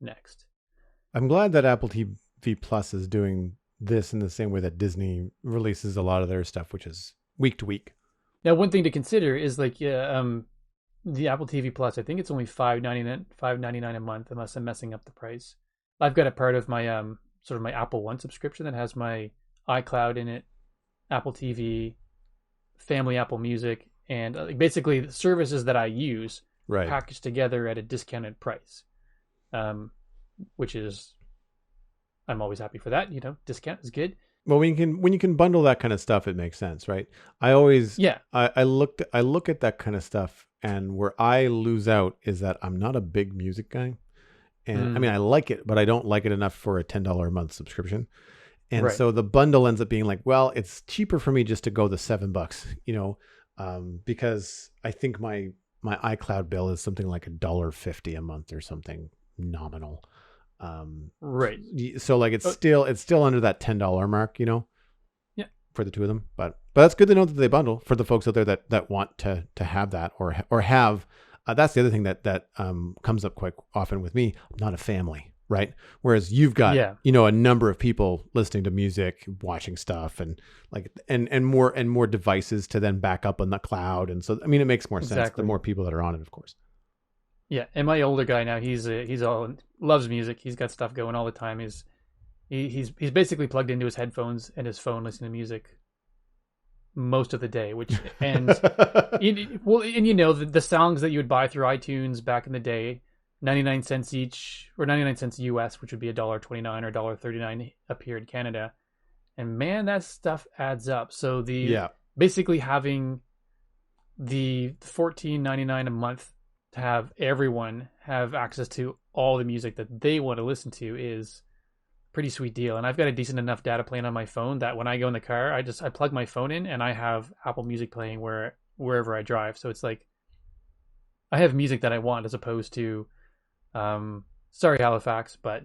next. I'm glad that Apple TV Plus is doing this in the same way that Disney releases a lot of their stuff, which is week to week. Now, one thing to consider is like, the Apple TV Plus, I think it's only $5.99 a month, unless I'm messing up the price. I've got a part of my sort of my Apple One subscription that has my iCloud in it, Apple TV, Family Apple Music, and basically the services that I use packaged together at a discounted price, which is, I'm always happy for that. Discount is good. Well, when you can bundle that kind of stuff, it makes sense, right? I always I look at that kind of stuff, and where I lose out is that I'm not a big music guy. And I mean, I like it, but I don't like it enough for a $10 a month subscription. And so the bundle ends up being like, well, it's cheaper for me just to go the $7, because I think my iCloud bill is something like $1.50 a month or something nominal. So like it's still under that $10 mark, for the two of them. But that's good to know that they bundle for the folks out there that want to have that or have. That's the other thing that comes up quite often with me. I'm not a family, right? Whereas you've got, a number of people listening to music, watching stuff, and more devices to then back up on the cloud. And so, I mean, it makes more sense the more people that are on it, of course. Yeah. And my older guy now, he's all loves music. He's got stuff going all the time. He's basically plugged into his headphones and his phone listening to music most of the day, the songs that you would buy through iTunes back in the day, 99 cents each, or 99 cents US, which would be $1.29 or $1.39 up here in Canada. And man, that stuff adds up. So basically having the $14.99 a month to have everyone have access to all the music that they want to listen to is pretty sweet deal. And I've got a decent enough data plan on my phone that when I go in the car, I plug my phone in and I have Apple Music playing wherever I drive. So it's like I have music that I want, as opposed to sorry Halifax, but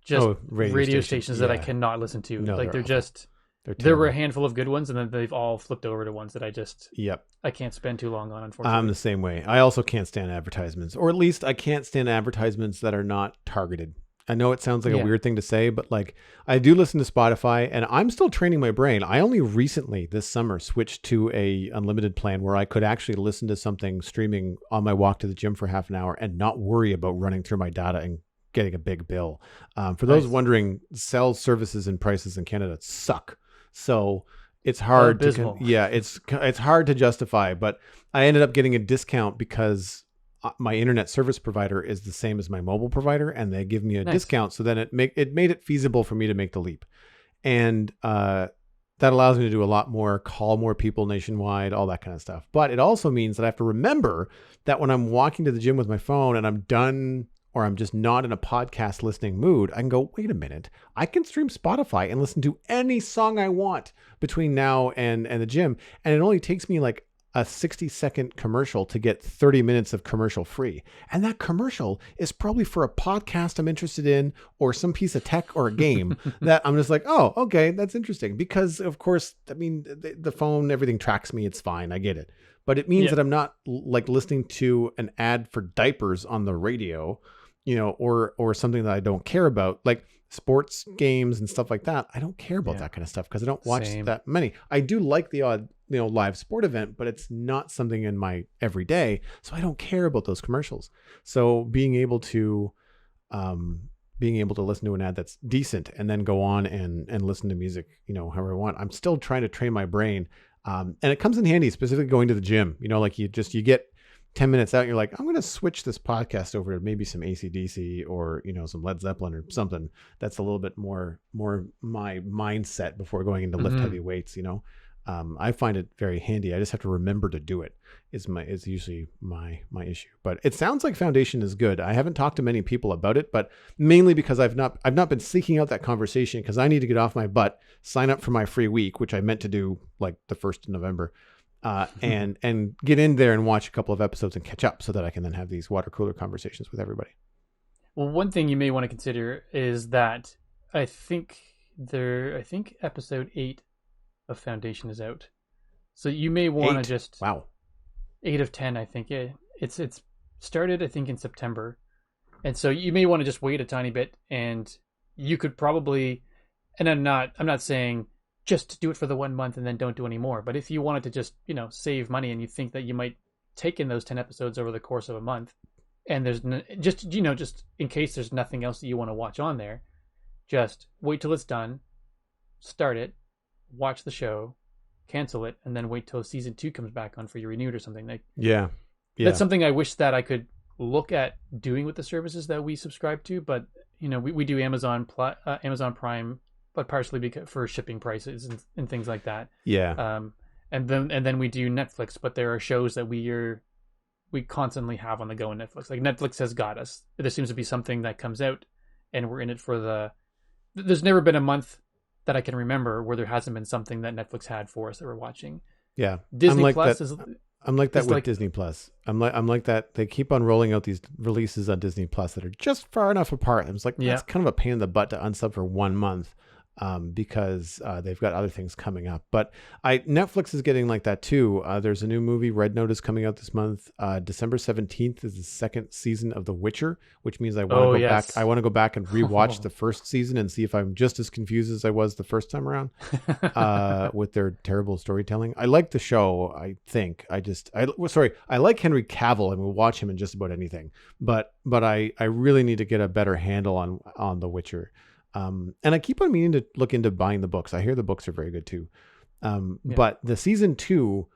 just radio stations that I cannot listen to. No, they're just They're There were a terrible. handful of good ones, and then they've all flipped over to ones that Yep. I can't spend too long on, I'm unfortunately. the same way. I also can't stand advertisements, or at least I can't stand advertisements that are not targeted. I know it sounds like a Yeah. weird thing to say, but like I do listen to Spotify and I'm still training my brain. I only recently this summer switched to a unlimited plan where I could actually listen to something streaming on my walk to the gym for half an hour and not worry about running through my data and getting a big bill. For those Nice. wondering, cell services and prices in Canada suck. So it's hard to, Abysmal. it's hard to justify, but I ended up getting a discount because my internet service provider is the same as my mobile provider, and they give me a Nice. discount. So then it made it feasible for me to make the leap, and that allows me to do a lot more, call more people nationwide, all that kind of stuff. But it also means that I have to remember that when I'm walking to the gym with my phone and I'm done, or I'm just not in a podcast listening mood, I can go, wait a minute, I can stream Spotify and listen to any song I want between now and the gym. And it only takes me like a 60-second commercial to get 30 minutes of commercial free. And that commercial is probably for a podcast I'm interested in, or some piece of tech or a game that I'm just like, oh, okay, that's interesting. Because of course, I mean, the phone, everything tracks me. It's fine. I get it. But it means Yeah. that I'm not like listening to an ad for diapers on the radio, or something that I don't care about, like sports games and stuff like that. I don't care about that kind of stuff because I don't watch Same. that many. I do like the odd, live sport event, but it's not something in my everyday. So I don't care about those commercials. So being able to listen to an ad that's decent and then go on and listen to music, however I want. I'm still trying to train my brain. And it comes in handy, specifically going to the gym, like you get 10 minutes out, you're like, I'm going to switch this podcast over to maybe some AC/DC or, some Led Zeppelin or something that's a little bit more my mindset before going into lift heavy weights. I find it very handy. I just have to remember to do it is usually my issue. But it sounds like Foundation is good. I haven't talked to many people about it, but mainly because I've not been seeking out that conversation, because I need to get off my butt, sign up for my free week, which I meant to do like the 1st of November. And get in there and watch a couple of episodes and catch up so that I can then have these water cooler conversations with everybody. Well, one thing you may want to consider is that I think episode 8 of Foundation is out. So you may want to just 8 of 10, I think. It's started, I think, in September. And so you may want to just wait a tiny bit, and you could probably, and I'm not saying just do it for the 1 month and then don't do any more. But if you wanted to just, save money, and you think that you might take in those 10 episodes over the course of a month, and there's just in case there's nothing else that you want to watch on there, just wait till it's done, start it, watch the show, cancel it, and then wait till season 2 comes back on for you renewed or something. Like, yeah. That's something I wish that I could look at doing with the services that we subscribe to. But, we do Amazon Prime, but partially because for shipping prices and things like that. Yeah. And then we do Netflix, but there are shows that we constantly have on the go on Netflix. Like, Netflix has got us. There seems to be something that comes out, and we're in it for there's never been a month that I can remember where there hasn't been something that Netflix had for us that we're watching. Yeah. Disney Plus is. I'm like that with like, Disney Plus. I'm like that. They keep on rolling out these releases on Disney Plus that are just far enough apart. I'm just like, that's kind of a pain in the butt to unsub for 1 month. Because they've got other things coming up. But Netflix is getting like that too. There's a new movie, Red Notice, coming out this month. December 17th is the 2nd season of The Witcher, which means I want to go back. I want to go back and rewatch the first season and see if I'm just as confused as I was the first time around with their terrible storytelling. I like the show. I think I like Henry Cavill and we'll watch him in just about anything. But I really need to get a better handle on The Witcher. And I keep on meaning to look into buying the books. I hear the books are very good too. But the season 2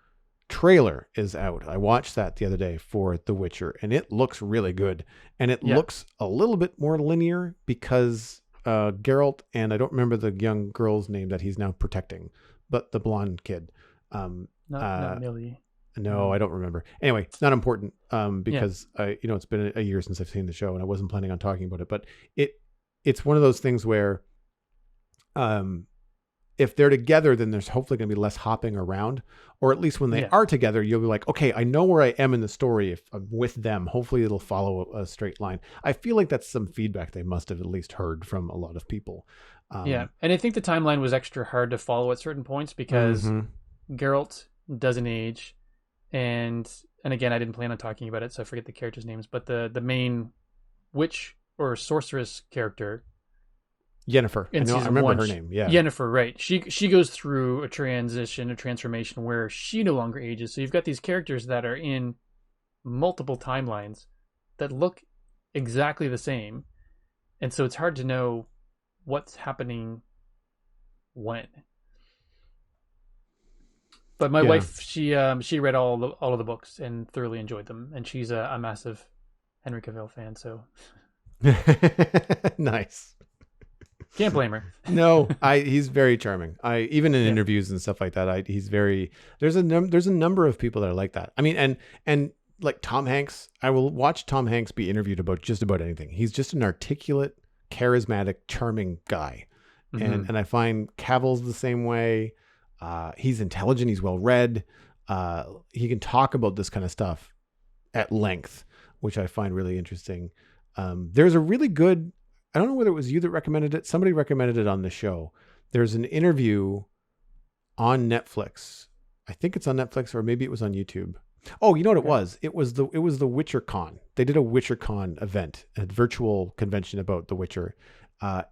trailer is out. I watched that the other day for The Witcher, and it looks really good. And it looks a little bit more linear because Geralt, and I don't remember the young girl's name that he's now protecting, but the blonde kid. Not Millie. No, I don't remember. Anyway, it's not important because it's been a year since I've seen the show, and I wasn't planning on talking about it. But it's one of those things where if they're together, then there's hopefully going to be less hopping around, or at least when they are together, you'll be like, okay, I know where I am in the story. If I'm with them, hopefully it'll follow a straight line. I feel like that's some feedback they must have at least heard from a lot of people. Yeah, and I think the timeline was extra hard to follow at certain points because Geralt doesn't age, and again, I didn't plan on talking about it, so I forget the characters' names. But the main witch or sorceress character, Yennefer. in I remember her name. Yeah, Yennefer. Right. She goes through a transformation where she no longer ages. So you've got these characters that are in multiple timelines that look exactly the same, and so it's hard to know what's happening when. But my wife, she read all of the books and thoroughly enjoyed them, and she's a massive Henry Cavill fan. So nice. Can't blame her. No, he's very charming. Even in interviews and stuff like that, he's very. There's a number of people that are like that. I mean, and like Tom Hanks, I will watch Tom Hanks be interviewed about just about anything. He's just an articulate, charismatic, charming guy, and I find Cavill's the same way. He's intelligent. He's well read. He can talk about this kind of stuff at length, which I find really interesting. There's a really good. I don't know whether it was you that recommended it. Somebody recommended it on the show. There's an interview on Netflix. I think it's on Netflix, or maybe it was on YouTube. Oh, you know what it was? It was the WitcherCon. They did a WitcherCon event, a virtual convention about The Witcher.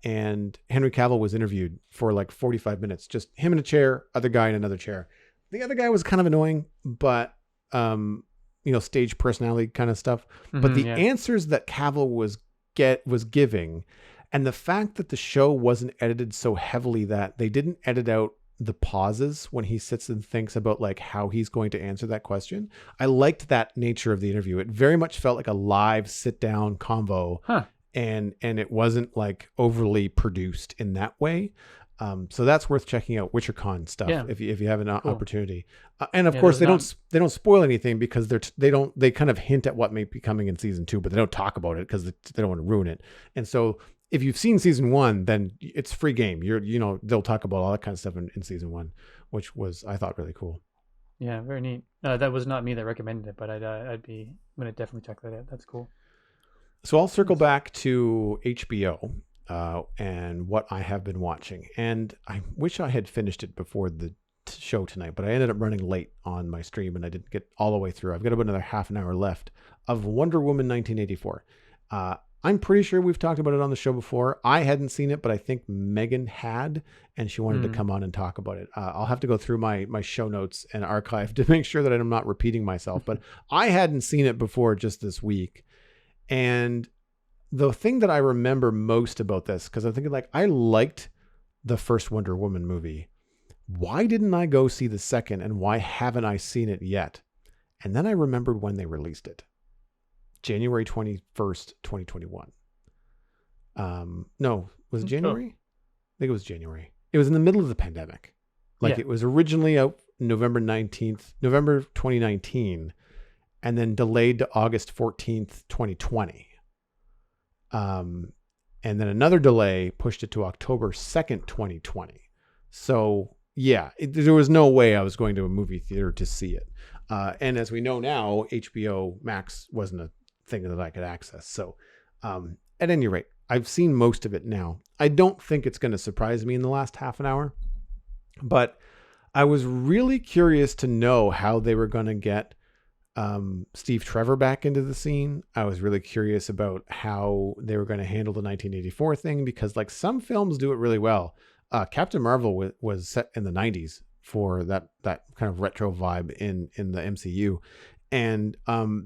And Henry Cavill was interviewed for like 45 minutes, just him in a chair, other guy in another chair. The other guy was kind of annoying, but stage personality kind of stuff. But the answers that Cavill was giving, and the fact that the show wasn't edited so heavily that they didn't edit out the pauses when he sits and thinks about like how he's going to answer that question. I liked that nature of the interview. It very much felt like a live sit down convo. And it wasn't like overly produced in that way. So that's worth checking out, WitcherCon stuff, if you have an opportunity. And of course they don't spoil anything because they kind of hint at what may be coming in season 2, but they don't talk about it because they don't want to ruin it. And so if you've seen season 1, then it's free game. They'll talk about all that kind of stuff in season 1, which was, I thought, really cool. Yeah, very neat. That was not me that recommended it, but I'm gonna definitely check that out. That's cool. So I'll circle back to HBO and what I have been watching. And I wish I had finished it before the show tonight, but I ended up running late on my stream and I didn't get all the way through. I've got about another half an hour left of Wonder Woman 1984. I'm pretty sure we've talked about it on the show before. I hadn't seen it, but I think Megan had, and she wanted to come on and talk about it. I'll have to go through my show notes and archive to make sure that I'm not repeating myself, but I hadn't seen it before just this week. And the thing that I remember most about this, because I'm thinking like, I liked the first Wonder Woman movie. Why didn't I go see the second, and why haven't I seen it yet? And then I remembered when they released it. January 21st, 2021. No, was it January? I think it was January. It was in the middle of the pandemic. It was originally out November 2019, and then delayed to August 14th, 2020. And then another delay pushed it to October 2nd, 2020. So there was no way I was going to a movie theater to see it. And as we know now, HBO Max wasn't a thing that I could access. So at any rate, I've seen most of it now. I don't think it's going to surprise me in the last half an hour, but I was really curious to know how they were going to get Steve Trevor back into the scene. I was really curious about how they were going to handle the 1984 thing, because like some films do it really well. Captain Marvel was set in the 90s for that kind of retro vibe in the MCU. And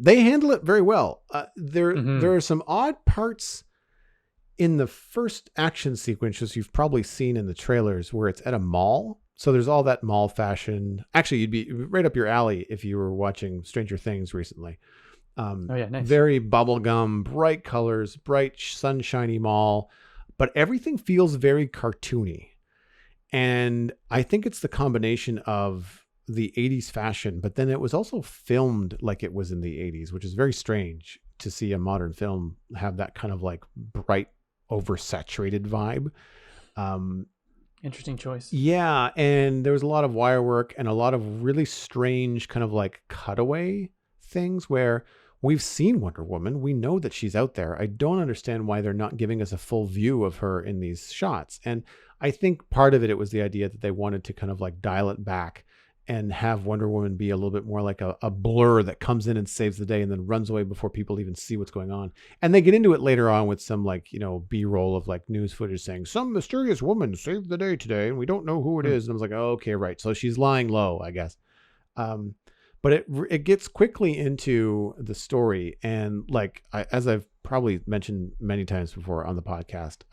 they handle it very well. There are some odd parts in the first action sequence, as you've probably seen in the trailers, where it's at a mall. So there's all that mall fashion. Actually, you'd be right up your alley if you were watching Stranger Things recently. Nice. Very bubblegum, bright colors, bright sunshiny mall, but everything feels very cartoony. And I think it's the combination of the 80s fashion, but then it was also filmed like it was in the 80s, which is very strange to see a modern film have that kind of like bright, oversaturated vibe. Interesting choice. Yeah, and there was a lot of wire work and a lot of really strange kind of like cutaway things where we've seen Wonder Woman. We know that she's out there. I don't understand why they're not giving us a full view of her in these shots. And I think part of it was the idea that they wanted to kind of like dial it back and have Wonder Woman be a little bit more like a blur that comes in and saves the day and then runs away before people even see what's going on. And they get into it later on with some like, B-roll of like news footage saying some mysterious woman saved the day today and we don't know who it is. And I was like, oh, okay, right. So she's lying low, I guess. But it gets quickly into the story. And like, as I've probably mentioned many times before on the podcast,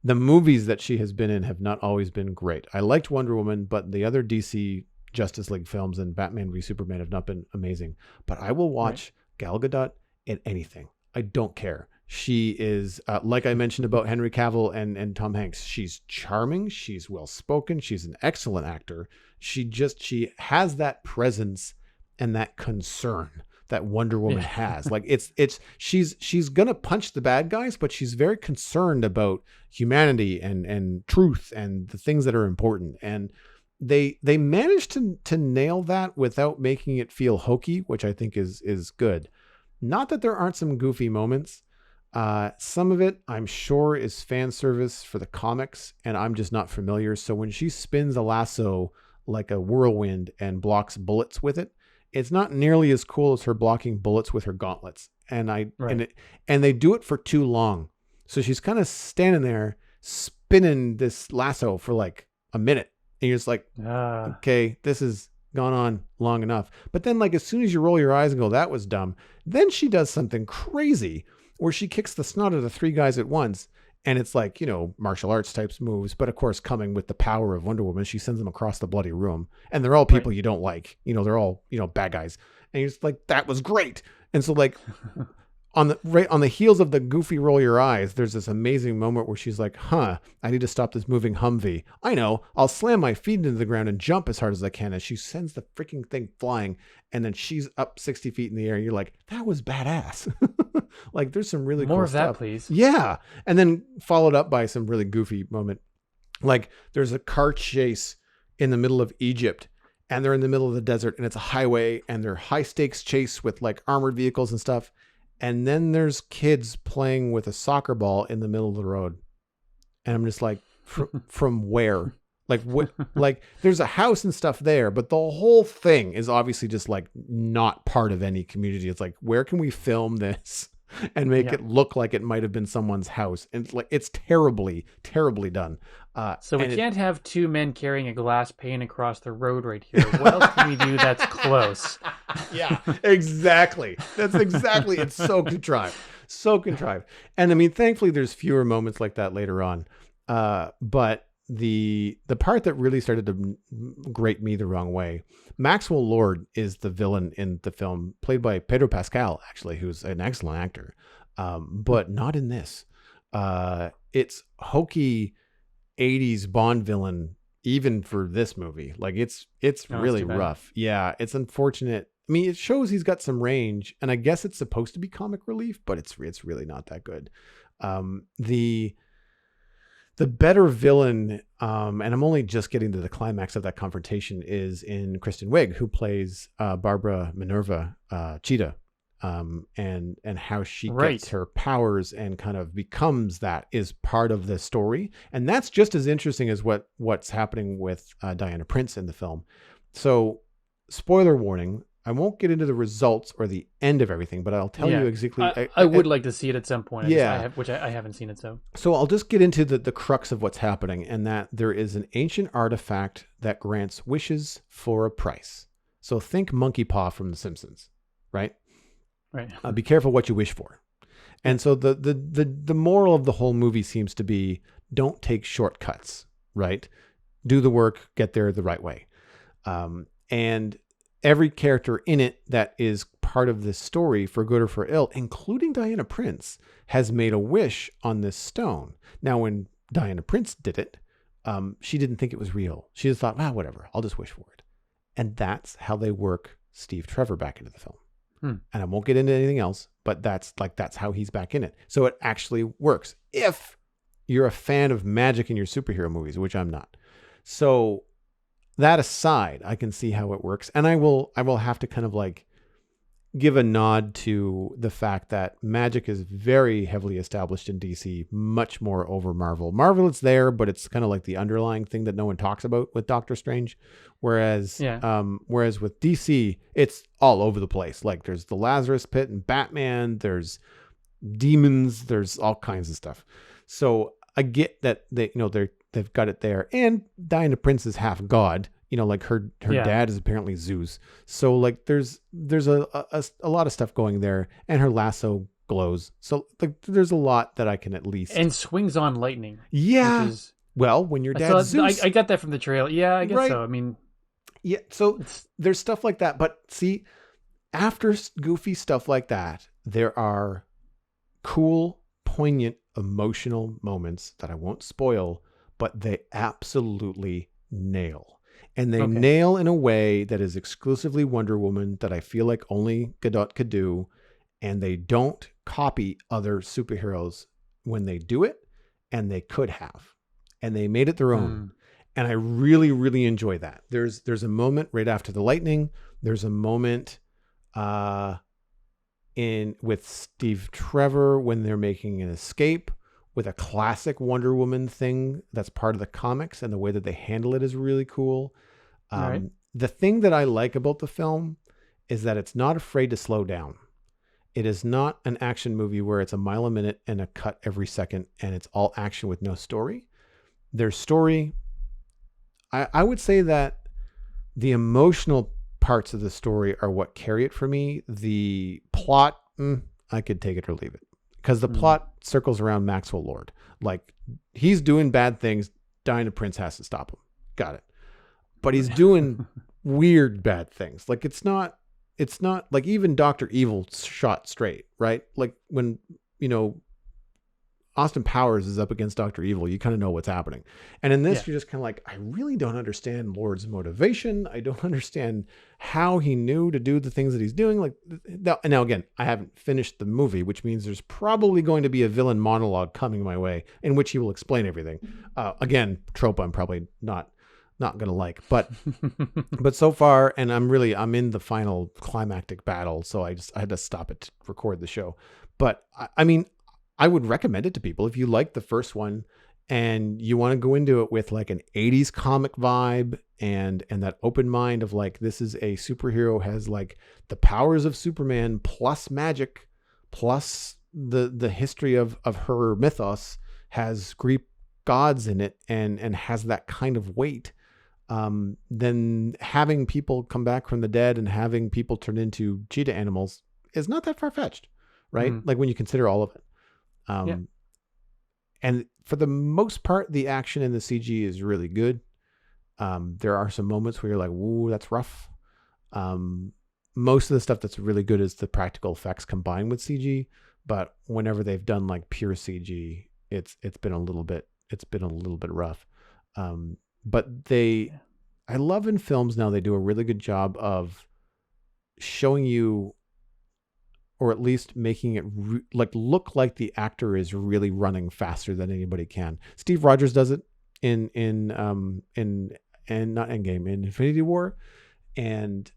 the movies that she has been in have not always been great. I liked Wonder Woman, but the other DC Justice League films and Batman v Superman have not been amazing. But I will watch Gal Gadot in anything. I don't care. She is, like I mentioned about Henry Cavill and Tom Hanks, she's charming. She's well-spoken. She's an excellent actor. She has that presence and that concern that Wonder Woman has. Like she's going to punch the bad guys, but she's very concerned about humanity and truth and the things that are important. And they managed to nail that without making it feel hokey, which I think is good. Not that there aren't some goofy moments. Some of it I'm sure is fan service for the comics and I'm just not familiar. So when she spins a lasso like a whirlwind and blocks bullets with it, it's not nearly as cool as her blocking bullets with her gauntlets. And and they do it for too long. So she's kind of standing there spinning this lasso for like a minute. And you're just like, okay, this has gone on long enough. But then like, as soon as you roll your eyes and go, that was dumb. Then she does something crazy where she kicks the snot out of 3 guys at once. And it's like, martial arts types moves. But of course, coming with the power of Wonder Woman, she sends them across the bloody room. And they're all people you don't like. They're all, bad guys. And you're just like, that was great. And so like on the heels of the goofy roll your eyes, there's this amazing moment where she's like, I need to stop this moving Humvee. I know, I'll slam my feet into the ground and jump as hard as I can. And she sends the freaking thing flying. And then she's up 60 feet in the air. And you're like, that was badass. Like there's some really more cool of stuff. that, please. Yeah. And then followed up by some really goofy moment. Like there's a car chase in the middle of Egypt and they're in the middle of the desert and it's a highway and they're high stakes chase with like armored vehicles and stuff. And then there's kids playing with a soccer ball in the middle of the road. And I'm just like, from where? Like what? Like there's a house and stuff there, but the whole thing is obviously just like not part of any community. It's like, where can we film this and make it look like it might have been someone's house? And it's terribly, terribly done. So we can't have 2 men carrying a glass pane across the road right here. What else can we do that's close? Yeah, exactly. That's exactly. It's so contrived. So contrived. And I mean, thankfully there's fewer moments like that later on. But the part that really started to grate me the wrong way, Maxwell Lord is the villain in the film, played by Pedro Pascal, actually, who's an excellent actor. But not in this. It's hokey 80s Bond villain, even for this movie. Like it's really rough. Yeah, it's unfortunate. I mean, it shows he's got some range, and I guess it's supposed to be comic relief, but it's really not that good. The better villain, and I'm only just getting to the climax of that confrontation, is in Kristen Wiig, who plays Barbara Minerva Cheetah, and how she gets her powers and kind of becomes that is part of the story. And that's just as interesting as what's happening with Diana Prince in the film. So, spoiler warning, I won't get into the results or the end of everything, but I'll tell you exactly. I would like to see it at some point. Yeah. Which I haven't seen it. So I'll just get into the crux of what's happening, and that there is an ancient artifact that grants wishes for a price. So think Monkey Paw from The Simpsons, right? Right. Be careful what you wish for. And so the moral of the whole movie seems to be, don't take shortcuts, right? Do the work, get there the right way. And every character in it that is part of this story, for good or for ill, including Diana Prince, has made a wish on this stone. Now, when Diana Prince did it, she didn't think it was real. She just thought, whatever, I'll just wish for it. And that's how they work Steve Trevor back into the film. And I won't get into anything else, but that's how he's back in it. So it actually works if you're a fan of magic in your superhero movies, which I'm not. So that aside, I can see how it works. And I will have to kind of like give a nod to the fact that magic is very heavily established in DC, much more over Marvel. Marvel, it's there, but it's kind of like the underlying thing that no one talks about with Doctor Strange. Whereas, whereas with DC, it's all over the place. Like there's the Lazarus Pit and Batman, there's demons, there's all kinds of stuff. So I get that they've got it there, and Diana Prince is half god. Like her dad is apparently Zeus. So like there's a lot of stuff going there, and her lasso glows. So like there's a lot that I can at least, and swings on lightning. Yeah. Well, when your dad's Zeus, I got that from the trailer. Yeah, I guess so. I mean, yeah. So there's stuff like that, but see, after goofy stuff like that, there are cool, poignant, emotional moments that I won't spoil, but they absolutely nail. And they nail in a way that is exclusively Wonder Woman, that I feel like only Gadot could do. And they don't copy other superheroes when they do it, and they could have. And they made it their own. And I really, really enjoy that. There's a moment right after the lightning. There's a moment with Steve Trevor when they're making an escape, with a classic Wonder Woman thing that's part of the comics, and the way that they handle it is really cool. Right. The thing that I like about the film is that it's not afraid to slow down. It is not an action movie where it's a mile a minute and a cut every second, and it's all action with no story. There's story. I would say that the emotional parts of the story are what carry it for me. The plot, I could take it or leave it. Because the plot circles around Maxwell Lord. Like, he's doing bad things. Diana Prince has to stop him. Got it. But he's doing weird bad things. Like, it's not like even Dr. Evil shot straight, right? Like when, Austin Powers is up against Dr. Evil, you kind of know what's happening. And in this, you're just kind of like, I really don't understand Lord's motivation. I don't understand how he knew to do the things that he's doing. Like now again, I haven't finished the movie, which means there's probably going to be a villain monologue coming my way in which he will explain everything. Again, trope I'm probably not going to like, but so far, and I'm in the final climactic battle. So I had to stop it to record the show. But I mean, I would recommend it to people if you like the first one and you want to go into it with like an 80s comic vibe and that open mind of like, this is a superhero has like the powers of Superman plus magic plus the history of her mythos, has Greek gods in it and has that kind of weight. Then having people come back from the dead and having people turn into cheetah animals is not that far-fetched, right? Like when you consider all of it. And for the most part, the action in the CG is really good. There are some moments where you're like, "Ooh, that's rough." Most of the stuff that's really good is the practical effects combined with CG. But whenever they've done like pure CG, it's been a little bit rough. But I love in films now, they do a really good job of showing you, or at least making it look like the actor is really running faster than anybody can. Steve Rogers does it in not Endgame, in Infinity War, and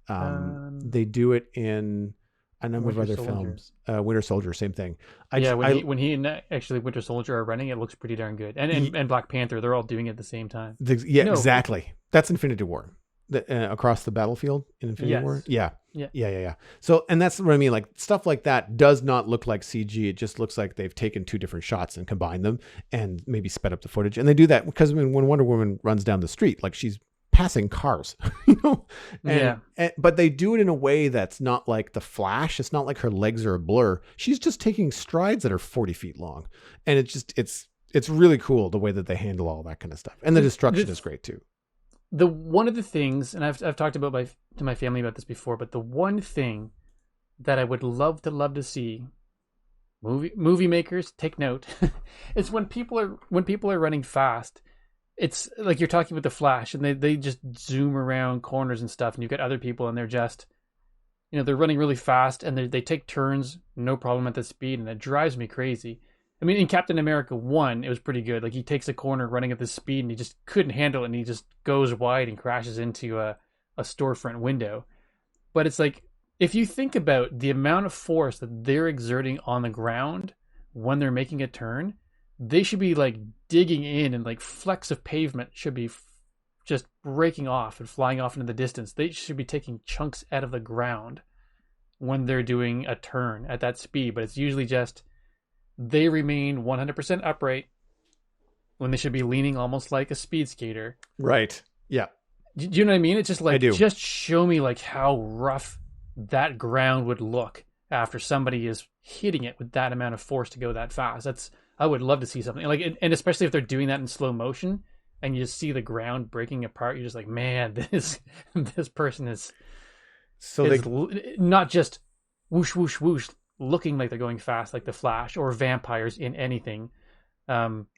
they do it in a number of other films. Winter Soldier, same thing. When he and actually Winter Soldier are running, it looks pretty darn good. And Black Panther, they're all doing it at the same time. Exactly. That's Infinity War. Across the battlefield in Infinity War. Yeah. So, and that's what I mean. Like stuff like that does not look like CG. It just looks like they've taken two different shots and combined them and maybe sped up the footage. And they do that because when Wonder Woman runs down the street, like she's passing cars, but they do it in a way that's not like the Flash. It's not like her legs are a blur. She's just taking strides that are 40 feet long. And it's really cool the way that they handle all that kind of stuff. And the destruction is great too. One of the things, and I've talked about to my family about this before, but the one thing that I would love to see, movie makers take note, is when people are running fast. It's like you're talking with the Flash, and they just zoom around corners and stuff, and you've got other people, and they're just, they're running really fast, and they take turns, no problem at the speed, and it drives me crazy. I mean, in Captain America 1, it was pretty good. Like, he takes a corner running at this speed, and he just couldn't handle it, and he just goes wide and crashes into a storefront window. But it's like, if you think about the amount of force that they're exerting on the ground when they're making a turn, they should be like digging in, and like flecks of pavement should be just breaking off and flying off into the distance. They should be taking chunks out of the ground when they're doing a turn at that speed, but it's usually just they remain 100% upright when they should be leaning almost like a speed skater. Right. Yeah. Do you know what I mean? It's just like, I do. just show me like how rough that ground would look after somebody is hitting it with that amount of force to go that fast. I would love to see something like, and especially if they're doing that in slow motion and you just see the ground breaking apart. You're just like, man, this person is not just whoosh, whoosh, whoosh, looking like they're going fast, like the Flash or vampires in anything.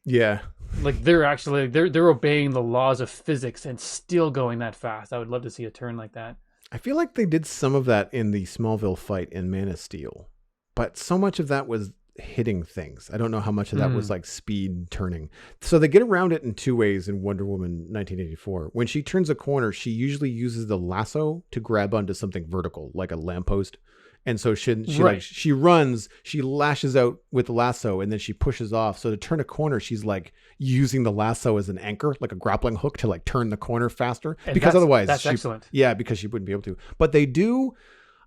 Yeah. Like they're actually, they're obeying the laws of physics and still going that fast. I would love to see a turn like that. I feel like they did some of that in the Smallville fight in Man of Steel, but so much of that was hitting things. I don't know how much of that was like speed turning. So they get around it in two ways in Wonder Woman 1984. When she turns a corner, she usually uses the lasso to grab onto something vertical, like a lamppost. And so she runs, she lashes out with the lasso, and then she pushes off. So to turn a corner, she's like using the lasso as an anchor, like a grappling hook to like turn the corner faster. And because otherwise, that's excellent. Yeah, because she wouldn't be able to. But they do.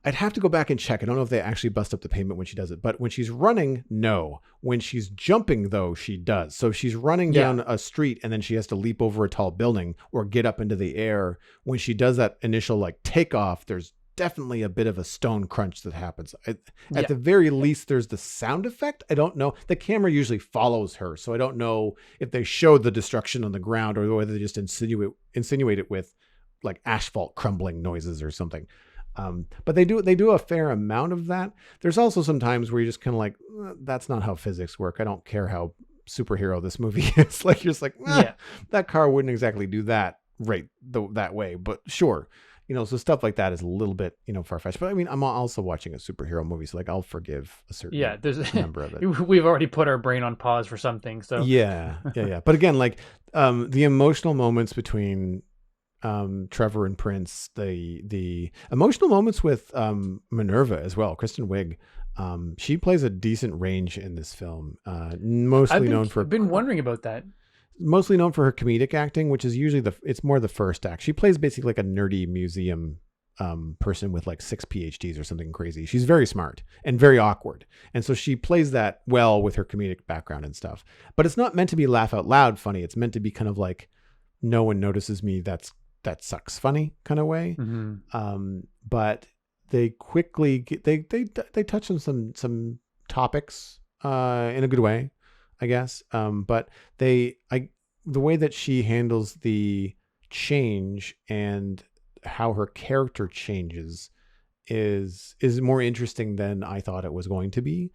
I'd have to go back and check. I don't know if they actually bust up the pavement when she does it, but when she's running, no. When she's jumping, though, she does. So she's running down a street and then she has to leap over a tall building or get up into the air. When she does that initial like takeoff, there's definitely a bit of a stone crunch that happens. At the very least, there's the sound effect. I don't know. The camera usually follows her, so I don't know if they showed the destruction on the ground or whether they just insinuate it with like asphalt crumbling noises or something. But they do a fair amount of that. There's also some times where you're just kind of like, that's not how physics work. I don't care how superhero this movie is. Like, you're just like, that car wouldn't exactly do that that way, but sure. So stuff like that is a little bit, far-fetched. But I mean, I'm also watching a superhero movie, so like I'll forgive a certain number of it. We've already put our brain on pause for something. So yeah. But again, like the emotional moments between Trevor and Prince, the emotional moments with Minerva as well, Kristen Wiig. She plays a decent range in this film. I've been wondering about that. Mostly known for her comedic acting, which is usually it's more the first act. She plays basically like a nerdy museum person with like 6 PhDs or something crazy. She's very smart and very awkward. And so she plays that well with her comedic background and stuff. But it's not meant to be laugh out loud funny. It's meant to be kind of like, no one notices me, that sucks funny kind of way. Mm-hmm. But they quickly they touch on some topics in a good way, I guess. But the way that she handles the change and how her character changes is more interesting than I thought it was going to be.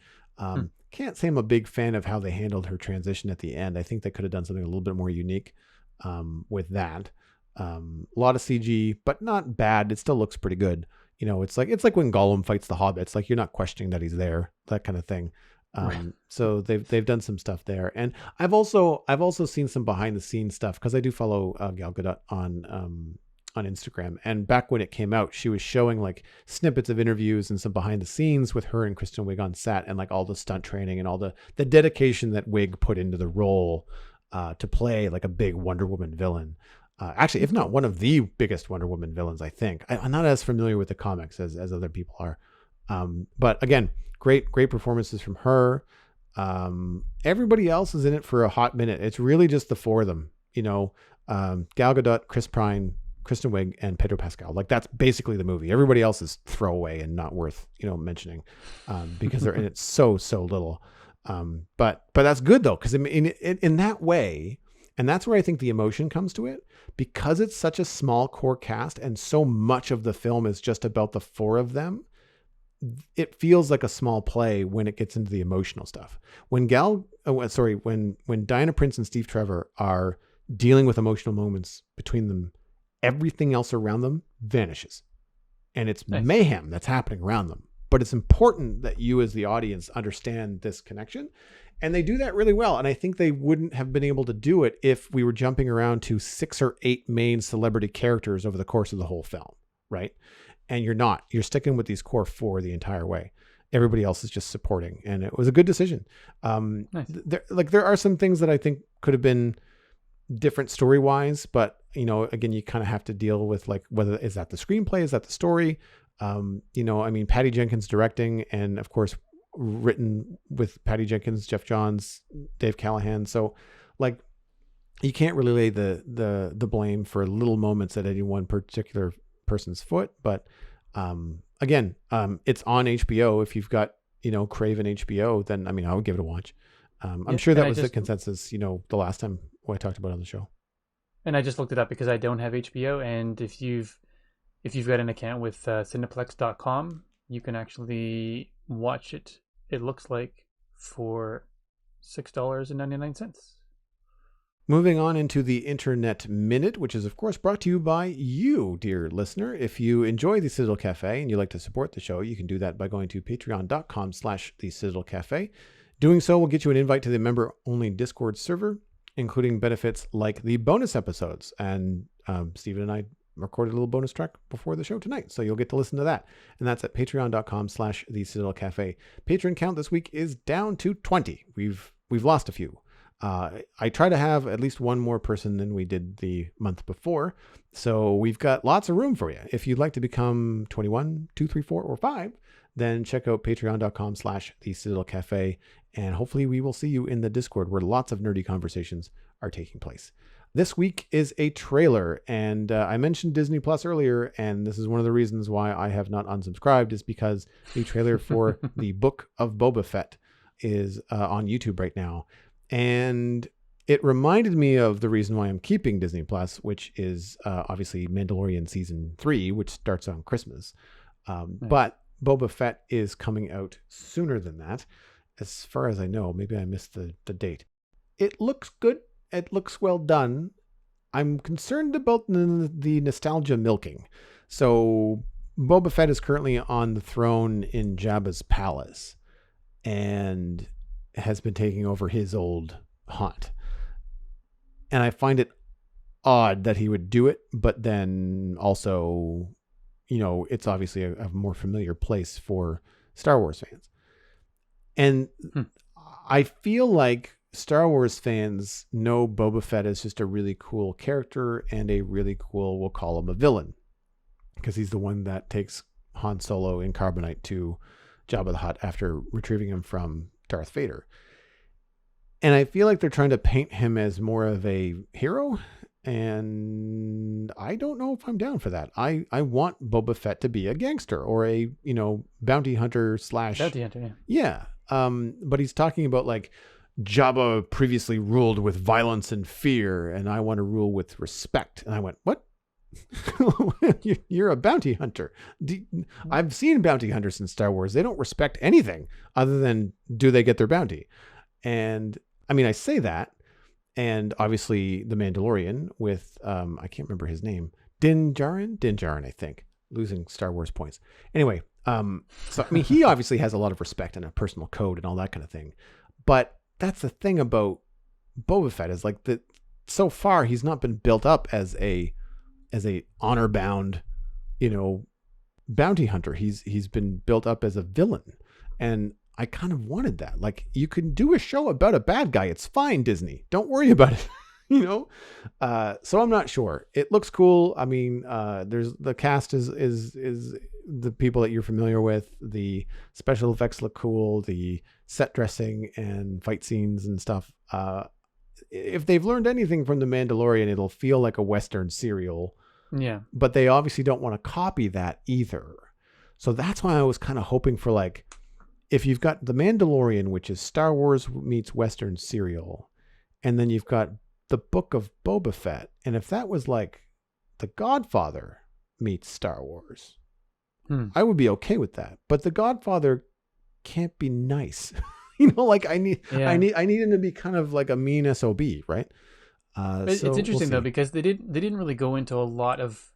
Can't say I'm a big fan of how they handled her transition at the end. I think they could have done something a little bit more unique with that. A lot of CG, but not bad. It still looks pretty good. It's like when Gollum fights the Hobbits. Like, you're not questioning that he's there, that kind of thing. So they've done some stuff there, and I've also seen some behind the scenes stuff because I do follow Gal Gadot on Instagram, and back when it came out, she was showing like snippets of interviews and some behind the scenes with her and Kristen Wiig on set, and like all the stunt training and all the dedication that Wiig put into the role to play like a big Wonder Woman villain. Actually, if not one of the biggest Wonder Woman villains, I think. I'm not as familiar with the comics as other people are, but again. Great performances from her. Everybody else is in it for a hot minute. It's really just the four of them, Gal Gadot, Chris Pine, Kristen Wiig, and Pedro Pascal. Like, that's basically the movie. Everybody else is throwaway and not worth, mentioning, because they're in it so little. But that's good though, because in that way, and that's where I think the emotion comes to it, because it's such a small core cast and so much of the film is just about the four of them. It feels like a small play when it gets into the emotional stuff. When Diana Prince and Steve Trevor are dealing with emotional moments between them, everything else around them vanishes. And it's mayhem that's happening around them. But it's important that you as the audience understand this connection. And they do that really well. And I think they wouldn't have been able to do it if we were jumping around to 6 or 8 main celebrity characters over the course of the whole film, right? and you're sticking with these core 4 the entire way. Everybody else is just supporting, and it was a good decision. Nice. There are some things that I think could have been different story wise, but again, you kind of have to deal with like, whether is that the screenplay, is that the story? Patty Jenkins directing, and of course written with Patty Jenkins, Jeff Johns, Dave Callahan. So like, you can't really lay the blame for little moments at any one particular person's foot. But again, it's on HBO. If you've got Crave and HBO, then I would give it a watch. I'm sure that was the consensus the last time I talked about it on the show. And I just looked it up because I don't have HBO, and if you've got an account with cineplex.com, you can actually watch it. It looks like for $6.99. Moving on into the Internet Minute, which is, of course, brought to you by you, dear listener. If you enjoy the Citadel Cafe and you'd like to support the show, you can do that by going to patreon.com/the Citadel Cafe. Doing so will get you an invite to the member-only Discord server, including benefits like the bonus episodes. And Stephen and I recorded a little bonus track before the show tonight, so you'll get to listen to that. And that's at patreon.com/the Citadel Cafe. Patron count this week is down to 20. We've lost a few. I try to have at least one more person than we did the month before. So we've got lots of room for you. If you'd like to become 21, 2, 3, 4, or 5, then check out patreon.com/the Citadel Cafe. And hopefully we will see you in the Discord, where lots of nerdy conversations are taking place. This week is a trailer, and I mentioned Disney Plus earlier, and this is one of the reasons why I have not unsubscribed, is because the trailer for the Book of Boba Fett is on YouTube right now. And it reminded me of the reason why I'm keeping Disney Plus, which is obviously Mandalorian Season 3, which starts on Christmas. Nice. But Boba Fett is coming out sooner than that, as far as I know. Maybe I missed the date. It looks good. It looks well done. I'm concerned about the nostalgia milking. So Boba Fett is currently on the throne in Jabba's palace and has been taking over his old haunt. And I find it odd that he would do it, but then also, it's obviously a more familiar place for Star Wars fans. And I feel like Star Wars fans know Boba Fett is just a really cool character and a really cool, we'll call him a villain, because he's the one that takes Han Solo in carbonite to Jabba the Hutt after retrieving him from Darth Vader. And I feel like they're trying to paint him as more of a hero, and I don't know if I'm down for that. I want Boba Fett to be a gangster or a, bounty hunter / Bounty hunter, yeah. But he's talking about like, Jabba previously ruled with violence and fear, and I want to rule with respect. And I went, what? You're a bounty hunter. I've seen bounty hunters in Star Wars. They don't respect anything other than, do they get their bounty? And I say that, and obviously the Mandalorian with, I can't remember his name, Din Djarin, I think, losing Star Wars points. Anyway, he obviously has a lot of respect and a personal code and all that kind of thing. But that's the thing about Boba Fett, is like that. So far, he's not been built up as a honor bound, bounty hunter. He's been built up as a villain, and I kind of wanted that. Like, you can do a show about a bad guy. It's fine, Disney. Don't worry about it. So I'm not sure. It looks cool. There's the cast is the people that you're familiar with. The special effects look cool. The set dressing and fight scenes and stuff. If they've learned anything from The Mandalorian, it'll feel like a Western serial. Yeah. But they obviously don't want to copy that either. So that's why I was kind of hoping for, like, if you've got The Mandalorian, which is Star Wars meets Western serial, and then you've got The Book of Boba Fett, and if that was like The Godfather meets Star Wars, I would be okay with that. But The Godfather can't be nice. I need him to be kind of like a mean SOB, right? It's interesting though, because they didn't really go into a lot of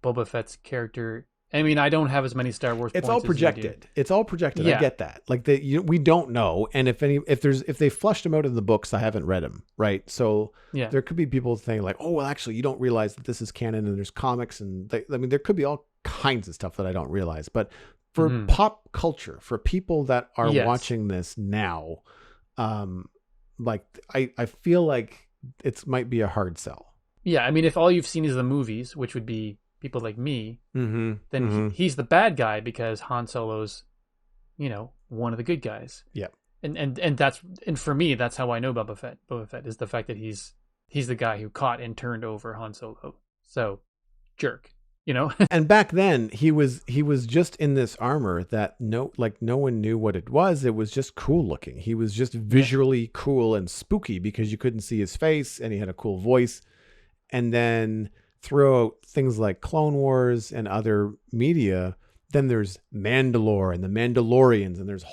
Boba Fett's character I mean, I don't have as many Star Wars. It's points all as you do. projected. It's all projected. Yeah. I get that. Like we don't know. And if they flushed them out in the books, I haven't read them. Right. So Yeah. there could be people saying like, oh, well, actually, you don't realize that this is canon and there's comics. And there could be all kinds of stuff that I don't realize. But for pop culture, for people that are watching this now, like I feel like it might be a hard sell. Yeah. I mean, if all you've seen is the movies, which would be people like me, then he's the bad guy because Han Solo's, one of the good guys. Yeah. And for me, that's how I know Boba Fett. Boba Fett is the fact that he's the guy who caught and turned over Han Solo. So, jerk, And back then, he was just in this armor that no one knew what it was. It was just cool looking. He was just visually cool and spooky because you couldn't see his face, and he had a cool voice. And then throw out things like Clone Wars and other media, then there's Mandalore and the Mandalorians, and there's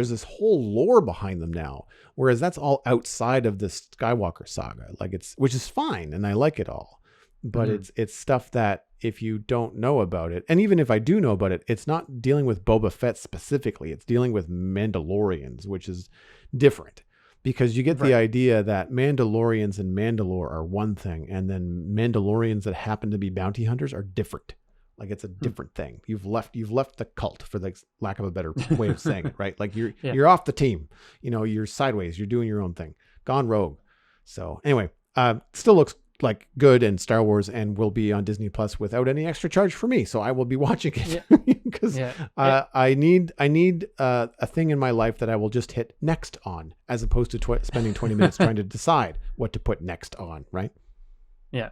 this whole lore behind them now. Whereas that's all outside of the Skywalker saga, which is fine, and I like it all. But it's stuff that if you don't know about it, and even if I do know about it, it's not dealing with Boba Fett specifically. It's dealing with Mandalorians, which is different. Because you get the idea that Mandalorians and Mandalore are one thing, and then Mandalorians that happen to be bounty hunters are different. Like it's a different thing. You've left the cult, for the lack of a better way of saying it, right? Like you're off the team. You're sideways. You're doing your own thing. Gone rogue. So anyway, still looks like good and Star Wars, and will be on Disney Plus without any extra charge for me. So I will be watching it because I need a thing in my life that I will just hit next on, as opposed to spending 20 minutes trying to decide what to put next on. Right. Yeah.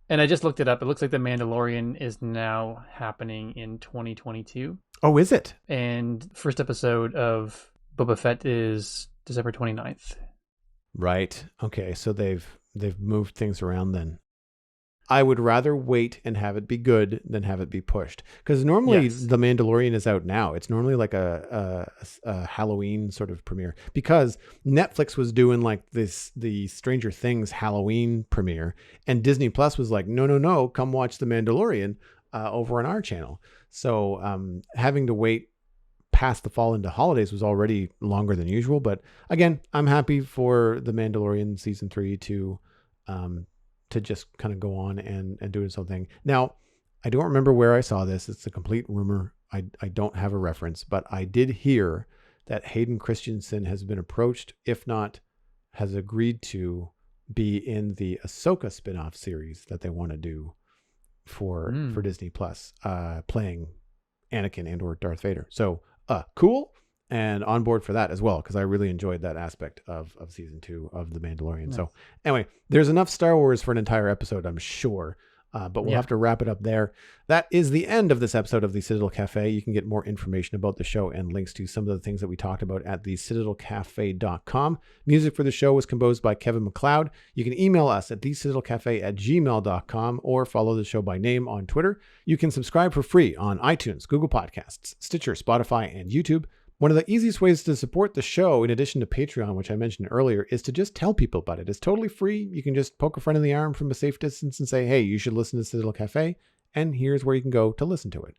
And I just looked it up. It looks like The Mandalorian is now happening in 2022. Oh, is it? And first episode of Boba Fett is December 29th. Right. Okay. So they've moved things around then. I would rather wait and have it be good than have it be pushed. Because normally The Mandalorian is out now. It's normally like a Halloween sort of premiere. Because Netflix was doing like the Stranger Things Halloween premiere. And Disney Plus was like, no, come watch The Mandalorian over on our channel. So having to wait past the fall into holidays was already longer than usual. But again, I'm happy for The Mandalorian season 3 to just kind of go on and do its own thing. Now, I don't remember where I saw this. It's a complete rumor. I don't have a reference, but I did hear that Hayden Christensen has been approached, if not has agreed to be in the Ahsoka spinoff series that they want to do for Disney Plus, playing Anakin and or Darth Vader. So cool. And on board for that as well, because I really enjoyed that aspect of season 2 of The Mandalorian. Nice. So anyway, there's enough Star Wars for an entire episode, I'm sure. But we'll have to wrap it up there. That is the end of this episode of the Citadel Cafe. You can get more information about the show and links to some of the things that we talked about at thecitadelcafe.com. Music for the show was composed by Kevin MacLeod. You can email us at thecitadelcafe@gmail.com or follow the show by name on Twitter. You can subscribe for free on iTunes, Google Podcasts, Stitcher, Spotify, and YouTube. One of the easiest ways to support the show, in addition to Patreon, which I mentioned earlier, is to just tell people about it. It's totally free. You can just poke a friend in the arm from a safe distance and say, hey, you should listen to Citadel Cafe, and here's where you can go to listen to it.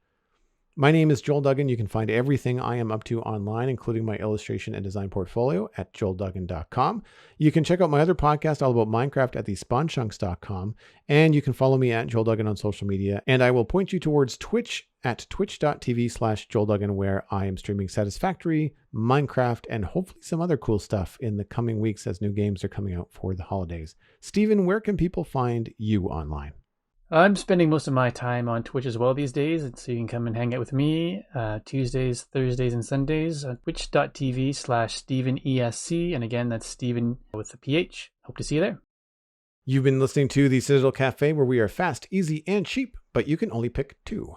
My name is Joel Duggan. You can find everything I am up to online, including my illustration and design portfolio at joelduggan.com. You can check out my other podcast all about Minecraft at thespawnchunks.com, and you can follow me at Joel Duggan on social media, and I will point you towards Twitch at twitch.tv/Joel Duggan, where I am streaming Satisfactory, Minecraft, and hopefully some other cool stuff in the coming weeks as new games are coming out for the holidays. Stephen, where can people find you online? I'm spending most of my time on Twitch as well these days, so you can come and hang out with me Tuesdays, Thursdays, and Sundays on twitch.tv/StephenESC. And again, that's Stephen with the PH. Hope to see you there. You've been listening to the Citadel Cafe, where we are fast, easy, and cheap, but you can only pick 2.